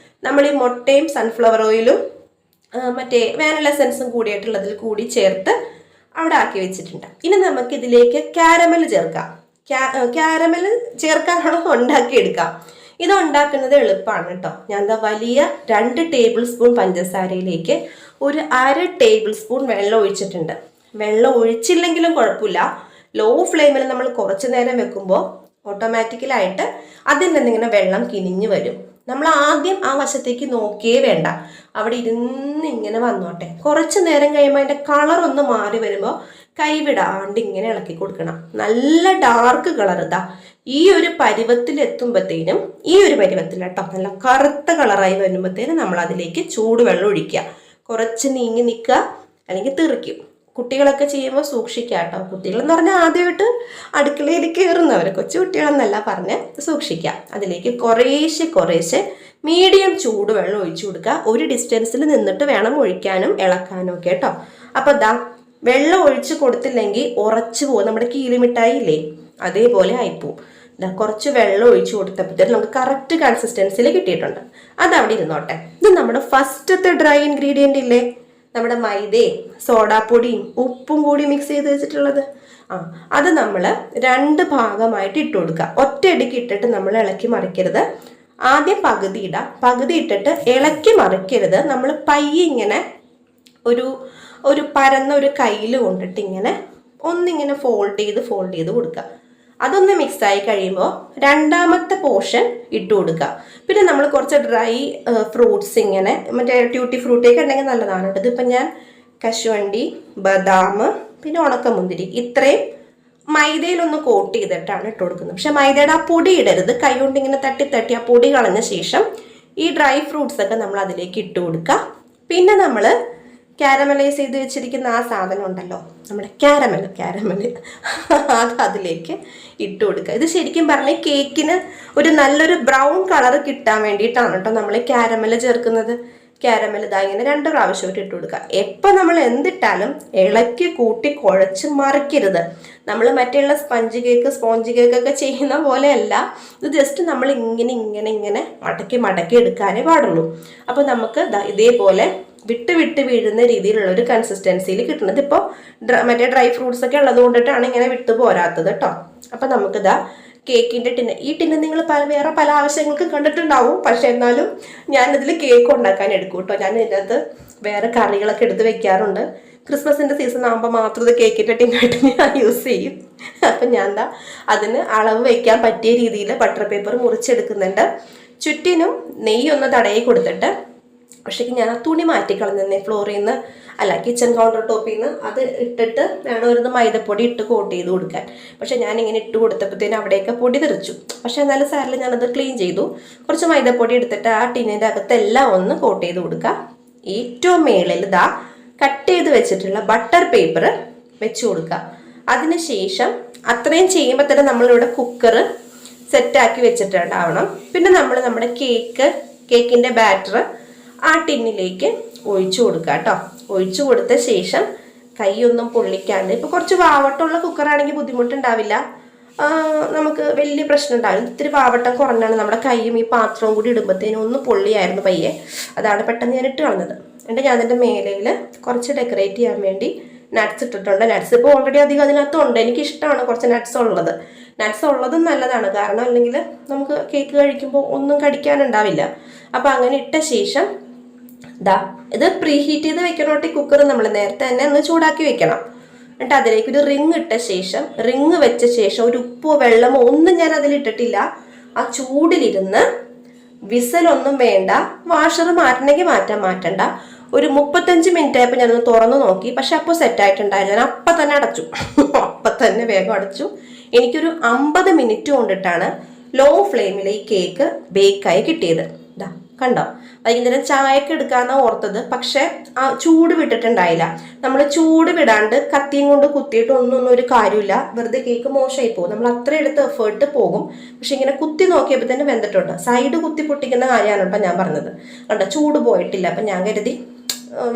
നമ്മൾ ഈ മുട്ടയും സൺഫ്ലവർ ഓയിലും മറ്റേ വാനില എസൻസും കൂടിയിട്ടുള്ളതിൽ കൂടി ചേർത്ത് അവിടെ ആക്കി വെച്ചിട്ടുണ്ട്. ഇനി നമുക്ക് ഇതിലേക്ക് കാരമൽ ചേർക്കാം. കാരമൽ ചേർക്കാനുള്ള ഉണ്ടാക്കിയെടുക്കാം. ഇത് ഉണ്ടാക്കുന്നത് എളുപ്പമാണ് കേട്ടോ. ഞാൻ വലിയ 2 ടേബിൾ സ്പൂൺ പഞ്ചസാരയിലേക്ക് 1/2 ടേബിൾ സ്പൂൺ വെള്ളം ഒഴിച്ചിട്ടുണ്ട്. വെള്ളം ഒഴിച്ചില്ലെങ്കിലും കുഴപ്പമില്ല. ലോ ഫ്ലെയിമിൽ നമ്മൾ കുറച്ച് നേരം വെക്കുമ്പോൾ ഓട്ടോമാറ്റിക്കലായിട്ട് അതിൽ നിന്നിങ്ങനെ വെള്ളം കിനിഞ്ഞ് വരും. നമ്മൾ ആദ്യം ആ വശത്തേക്ക് നോക്കിയേ വേണ്ട, അവിടെ ഇരുന്ന് ഇങ്ങനെ വന്നോട്ടെ. കുറച്ച് നേരം കഴിയുമ്പോൾ അതിൻ്റെ കളർ ഒന്ന് മാറി വരുമ്പോൾ കൈവിടാണ്ട് ഇങ്ങനെ ഇളക്കി കൊടുക്കണം. നല്ല ഡാർക്ക് കളർ ഈ ഒരു പരുവത്തിലെത്തുമ്പോഴത്തേനും, ഈ ഒരു പരുവത്തിൽ കേട്ടോ, നല്ല കറുത്ത കളറായി വരുമ്പോഴത്തേനും നമ്മൾ അതിലേക്ക് ചൂടുവെള്ളം ഒഴിക്കുക. കുറച്ച് നീങ്ങി നിൽക്കുക, അല്ലെങ്കിൽ തെറിക്കും. കുട്ടികളൊക്കെ ചെയ്യുമ്പോൾ സൂക്ഷിക്കുക കേട്ടോ. കുട്ടികളെന്ന് പറഞ്ഞാൽ ആദ്യമായിട്ട് അടുക്കളയിൽ കയറുന്നവർ, കൊച്ചു കുട്ടികളെന്നല്ല പറഞ്ഞ് സൂക്ഷിക്കുക. അതിലേക്ക് കുറേശ്ശെ മീഡിയം ചൂടുവെള്ളം ഒഴിച്ചു കൊടുക്കുക. ഒരു ഡിസ്റ്റൻസിൽ നിന്നിട്ട് വേണം ഒഴിക്കാനും ഇളക്കാനും ഒക്കെ കേട്ടോ. അപ്പം വെള്ളം ഒഴിച്ച് കൊടുത്തില്ലെങ്കിൽ ഉറച്ചു പോകും. നമ്മുടെ കീലിമിഠായി ഇല്ലേ, അതേപോലെ ആയിപ്പോവും. കുറച്ച് വെള്ളം ഒഴിച്ചു കൊടുത്തപ്പോഴത്തേക്കും നമുക്ക് കറക്റ്റ് കൺസിസ്റ്റൻസിയിൽ കിട്ടിയിട്ടുണ്ട്. അതവിടെ ഇരുന്നോട്ടെ. ഇത് നമ്മുടെ ഫസ്റ്റത്തെ ഡ്രൈ ഇൻഗ്രീഡിയൻ്റ് ഇല്ലേ, നമ്മുടെ മൈദയും സോഡാപ്പൊടിയും ഉപ്പും കൂടി മിക്സ് ചെയ്ത് വെച്ചിട്ടുള്ളത്, അത് നമ്മൾ 2 ഭാഗമായിട്ട് ഇട്ട് കൊടുക്കുക. ഒറ്റയടിക്ക് ഇട്ടിട്ട് നമ്മൾ ഇളക്കി മറിക്കരുത്. ആദ്യം പകുതി ഇടാം, പകുതി ഇട്ടിട്ട് ഇളക്കി മറിക്കരുത്. നമ്മൾ പയ്യെ ഇങ്ങനെ ഒരു പരന്ന ഒരു കയ്യിൽ കൊണ്ടിട്ട് ഇങ്ങനെ ഒന്നിങ്ങനെ ഫോൾഡ് ചെയ്ത് കൊടുക്കുക. അതൊന്ന് മിക്സായി കഴിയുമ്പോൾ രണ്ടാമത്തെ പോർഷൻ ഇട്ട് കൊടുക്കുക. പിന്നെ നമ്മൾ കുറച്ച് ഡ്രൈ ഫ്രൂട്ട്സ് ഇങ്ങനെ മറ്റേ ട്യൂട്ടി ഫ്രൂട്ടിയൊക്കെ ഉണ്ടെങ്കിൽ നല്ലതാണ് കേട്ടോ. ഇതിപ്പം ഞാൻ കശുവണ്ടി, ബദാം, പിന്നെ ഉണക്കമുന്തിരി ഇത്രയും മൈദയിലൊന്ന് കോട്ട് ചെയ്തിട്ടാണ് ഇട്ട് കൊടുക്കുന്നത്. പക്ഷെ മൈദയുടെ ആ പൊടി ഇടരുത്. കൈ കൊണ്ട് ഇങ്ങനെ തട്ടി ആ പൊടി കളഞ്ഞ ശേഷം ഈ ഡ്രൈ ഫ്രൂട്ട്സ് ഒക്കെ നമ്മൾ അതിലേക്ക് ഇട്ട് കൊടുക്കുക. പിന്നെ നമ്മൾ കാരമലൈസ് ചെയ്ത് വെച്ചിരിക്കുന്ന ആ സാധനം ഉണ്ടല്ലോ, നമ്മുടെ കാരമൽ അത് അതിലേക്ക് ഇട്ട് കൊടുക്കുക. ഇത് ശരിക്കും പറഞ്ഞാൽ കേക്കിന് ഒരു നല്ലൊരു ബ്രൗൺ കളർ കിട്ടാൻ വേണ്ടിയിട്ടാണ് കേട്ടോ നമ്മൾ കാരമൽ ചേർക്കുന്നത്. ക്യാരമൽ ഇതാ ഇങ്ങനെ 2 പ്രാവശ്യമായിട്ട് ഇട്ട് കൊടുക്കുക. എപ്പോൾ നമ്മൾ എന്തിട്ടാലും ഇളക്കി കൂട്ടി കുഴച്ച് മറിക്കരുത്. നമ്മൾ മറ്റുള്ള സ്പോഞ്ച് കേക്കൊക്കെ ചെയ്യുന്ന പോലെയല്ല. ഇത് ജസ്റ്റ് നമ്മൾ ഇങ്ങനെ ഇങ്ങനെ ഇങ്ങനെ മടക്കി എടുക്കാനേ പാടുള്ളൂ. അപ്പോൾ നമുക്ക് ഇതേപോലെ വിട്ട് വീഴുന്ന രീതിയിലുള്ള ഒരു കൺസിസ്റ്റൻസിയിൽ കിട്ടുന്നത്. ഇപ്പോൾ മറ്റേ ഡ്രൈ ഫ്രൂട്ട്സ് ഒക്കെ ഉള്ളത് കൊണ്ടിട്ടാണ് ഇങ്ങനെ വിട്ടു പോരാത്തത് കേട്ടോ. അപ്പം നമുക്കിതാ കേക്കിൻ്റെ ടിന്ന്, ഈ ടിന്ന് നിങ്ങൾ വേറെ പല ആവശ്യങ്ങൾക്ക് കണ്ടിട്ടുണ്ടാവും. പക്ഷെ എന്നാലും ഞാനിതിൽ കേക്ക് ഉണ്ടാക്കാൻ എടുക്കും കേട്ടോ. ഞാൻ ഇതിനകത്ത് വേറെ കറികളൊക്കെ എടുത്ത് വെക്കാറുണ്ട്. ക്രിസ്മസിൻ്റെ സീസൺ ആകുമ്പോൾ മാത്രം ഇത് കേക്കിൻ്റെ ടിന്നായിട്ട് ഞാൻ യൂസ് ചെയ്യും. അപ്പം ഞാൻ അതിന് അളവ് വയ്ക്കാൻ പറ്റിയ രീതിയിൽ ബട്ടർ പേപ്പർ മുറിച്ചെടുക്കുന്നുണ്ട്. ചുറ്റിനും നെയ്യൊന്ന് തടയി കൊടുത്തിട്ട്, പക്ഷേ ഞാൻ ആ തുണി മാറ്റിക്കളഞ്ഞേ ഫ്ലോറിൽ നിന്ന് അല്ല കിച്ചൺ കൗണ്ടർ ടോപ്പിൽ നിന്ന്. അത് ഇട്ടിട്ട് വേണമായിരുന്നു മൈദപ്പൊടി ഇട്ട് കോട്ട് ചെയ്ത് കൊടുക്കാൻ. പക്ഷെ ഞാനിങ്ങനെ ഇട്ട് കൊടുത്തപ്പോഴത്തേനും അവിടെയൊക്കെ പൊടി തെറിച്ചു. പക്ഷെ എന്നാലും സാറിൽ ഞാനത് ക്ലീൻ ചെയ്തു. കുറച്ച് മൈദപ്പൊടി എടുത്തിട്ട് ആ ടിന്നിൻ്റെ അകത്തെല്ലാം ഒന്ന് കോട്ട് ചെയ്ത് കൊടുക്കുക. ഏറ്റവും മേളിൽ കട്ട് ചെയ്ത് വെച്ചിട്ടുള്ള ബട്ടർ പേപ്പർ വെച്ച് കൊടുക്കുക. അതിനുശേഷം അത്രയും ചെയ്യുമ്പോൾ തന്നെ നമ്മളിവിടെ കുക്കർ സെറ്റാക്കി വെച്ചിട്ടുണ്ടാവണം. പിന്നെ നമ്മൾ നമ്മുടെ കേക്കിൻ്റെ ബാറ്റർ ആ ടിന്നിലേക്ക് ഒഴിച്ചു കൊടുക്കുക കേട്ടോ. ഒഴിച്ചു കൊടുത്ത ശേഷം കൈയൊന്നും പൊള്ളിക്കാണ്ട്, ഇപ്പോൾ കുറച്ച് വാവട്ടമുള്ള കുക്കറാണെങ്കിൽ ബുദ്ധിമുട്ടുണ്ടാവില്ല, നമുക്ക് വലിയ പ്രശ്നം ഉണ്ടാവില്ല. ഇത്തിരി വാവട്ടം കുറഞ്ഞാണ് നമ്മുടെ കൈയും ഈ പാത്രവും കൂടി ഇടുമ്പോഴത്തേനും ഒന്ന് പൊള്ളിയായിരുന്നു പയ്യെ. അതാണ് പെട്ടെന്ന് ഞാൻ ഇട്ട് കളഞ്ഞത്. എന്നിട്ട് ഞാൻ അതിൻ്റെ മേലയിൽ കുറച്ച് ഡെക്കറേറ്റ് ചെയ്യാൻ വേണ്ടി നട്ട്സ് ഇട്ടിട്ടുണ്ട്. നട്ട്സ് ഇപ്പോൾ ഓൾറെഡി അധികം അതിനകത്തുണ്ട്. എനിക്കിഷ്ടമാണ് കുറച്ച് നട്ട്സ് ഉള്ളത്. നട്ട്സ് ഉള്ളതും നല്ലതാണ്, കാരണം അല്ലെങ്കിൽ നമുക്ക് കേക്ക് കഴിക്കുമ്പോൾ ഒന്നും കടിക്കാനുണ്ടാവില്ല. അപ്പോൾ അങ്ങനെ ഇട്ട ശേഷം ഇത് പ്രീ ഹീറ്റ് ചെയ്ത് വെക്കണോട്ട് കുക്കർ നമ്മൾ നേരത്തെ തന്നെ ഒന്ന് ചൂടാക്കി വെക്കണം. എന്നിട്ട് അതിലേക്ക് ഒരു റിങ് ഇട്ട ശേഷം, റിങ് വെച്ച ശേഷം ഒരു ഉപ്പോ വെള്ളമോ ഒന്നും ഞാൻ അതിലിട്ടിട്ടില്ല. ആ ചൂടിലിരുന്ന് വിസലൊന്നും വേണ്ട, വാഷർ മാറ്റണമെങ്കിൽ മാറ്റണ്ട. ഒരു 35 മിനിറ്റ് ആയപ്പോൾ ഞാനൊന്ന് തുറന്നു നോക്കി. പക്ഷെ അപ്പോൾ സെറ്റായിട്ടുണ്ടായിരുന്നു. ഞാൻ അപ്പം തന്നെ അടച്ചു. അപ്പം തന്നെ വേഗം അടച്ചു. എനിക്കൊരു 50 മിനിറ്റ് കൊണ്ടിട്ടാണ് ലോ ഫ്ലെയിമിൽ ഈ കേക്ക് ബേക്കായി കിട്ടിയത്. കണ്ടോ, വൈകുന്നേരം ചായക്ക് എടുക്കാന്നാ ഓർത്തത്. പക്ഷെ ആ ചൂട് വിട്ടിട്ടുണ്ടായില്ല. നമ്മൾ ചൂട് വിടാണ്ട് കത്തിയും കൊണ്ട് കുത്തിയിട്ട് ഒന്നും ഒരു കാര്യമില്ല. വെറുതെ കേക്ക് മോശമായി പോകും. നമ്മൾ അത്ര എടുത്ത് എഫേർട്ട് പോകും. പക്ഷെ ഇങ്ങനെ കുത്തി നോക്കിയപ്പോൾ തന്നെ വെന്തിട്ടുണ്ട്. സൈഡ് കുത്തി പൊട്ടിക്കുന്ന കാര്യമാണ് കേട്ടോ ഞാൻ പറഞ്ഞത്. കണ്ടോ, ചൂട് പോയിട്ടില്ല. അപ്പം ഞാൻ കരുതി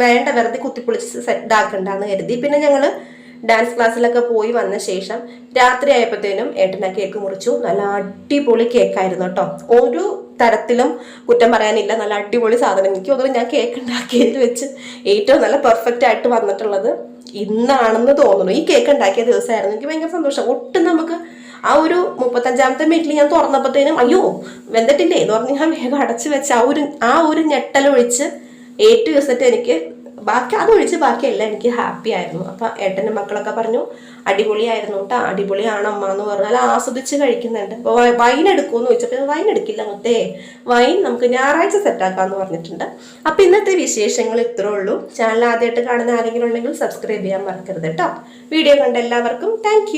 വേണ്ട, വെറുതെ കുത്തിപ്പൊളിച്ച് ഇതാക്കണ്ടെന്ന് കരുതി. പിന്നെ ഞങ്ങൾ ഡാൻസ് ക്ലാസ്സിലൊക്കെ പോയി വന്ന ശേഷം രാത്രി ആയപ്പോഴത്തേനും ഏട്ടന കേക്ക് മുറിച്ചു. നല്ല അടിപൊളി കേക്കായിരുന്നു കേട്ടോ. ഒരു തരത്തിലും കുറ്റം പറയാനില്ല. നല്ല അടിപൊളി സാധനം. എനിക്ക് തോന്നുന്നു ഞാൻ കേക്ക് ഉണ്ടാക്കിയതിൽ വെച്ച് ഏറ്റവും നല്ല പെർഫെക്റ്റ് ആയിട്ട് വന്നിട്ടുള്ളത് ഇന്നാണെന്ന് തോന്നുന്നു. ഈ കേക്ക് ഉണ്ടാക്കിയ ദിവസമായിരുന്നു. എനിക്ക് ഭയങ്കര സന്തോഷം. ഒട്ടും നമുക്ക് ആ ഒരു 35ാമത്തെ മിനിറ്റിൽ ഞാൻ തുറന്നപ്പോഴത്തേനും അയ്യോ വെന്തിട്ടില്ലേ എന്ന് പറഞ്ഞ് ഞാൻ വേഗം അടച്ചു വെച്ച് ആ ഒരു ഞെട്ടലൊഴിച്ച് ഏറ്റവും ദിവസത്തെ എനിക്ക് അതൊഴിച്ച് ബാക്കിയെല്ലാം എനിക്ക് ഹാപ്പി ആയിരുന്നു. അപ്പം ഏട്ടൻ്റെ മക്കളൊക്കെ പറഞ്ഞു അടിപൊളിയായിരുന്നു കേട്ടോ, അടിപൊളിയാണ് അമ്മ എന്ന് പറഞ്ഞു. നല്ല ആസ്വദിച്ച് കഴിക്കുന്നുണ്ട്. അപ്പോൾ വൈൻ എടുക്കുമെന്ന് ചോദിച്ചപ്പോൾ വൈൻ എടുക്കില്ല മുത്തേ, വൈൻ നമുക്ക് ഞായറാഴ്ച സെറ്റാക്കാമെന്ന് പറഞ്ഞിട്ടുണ്ട്. അപ്പം ഇന്നത്തെ വിശേഷങ്ങൾ ഇത്രേ ഉള്ളൂ. ചാനൽ ആദ്യമായിട്ട് കാണുന്ന ആരെങ്കിലും ഉണ്ടെങ്കിൽ സബ്സ്ക്രൈബ് ചെയ്യാൻ മറക്കരുത് കേട്ടോ. വീഡിയോ കണ്ട എല്ലാവർക്കും താങ്ക്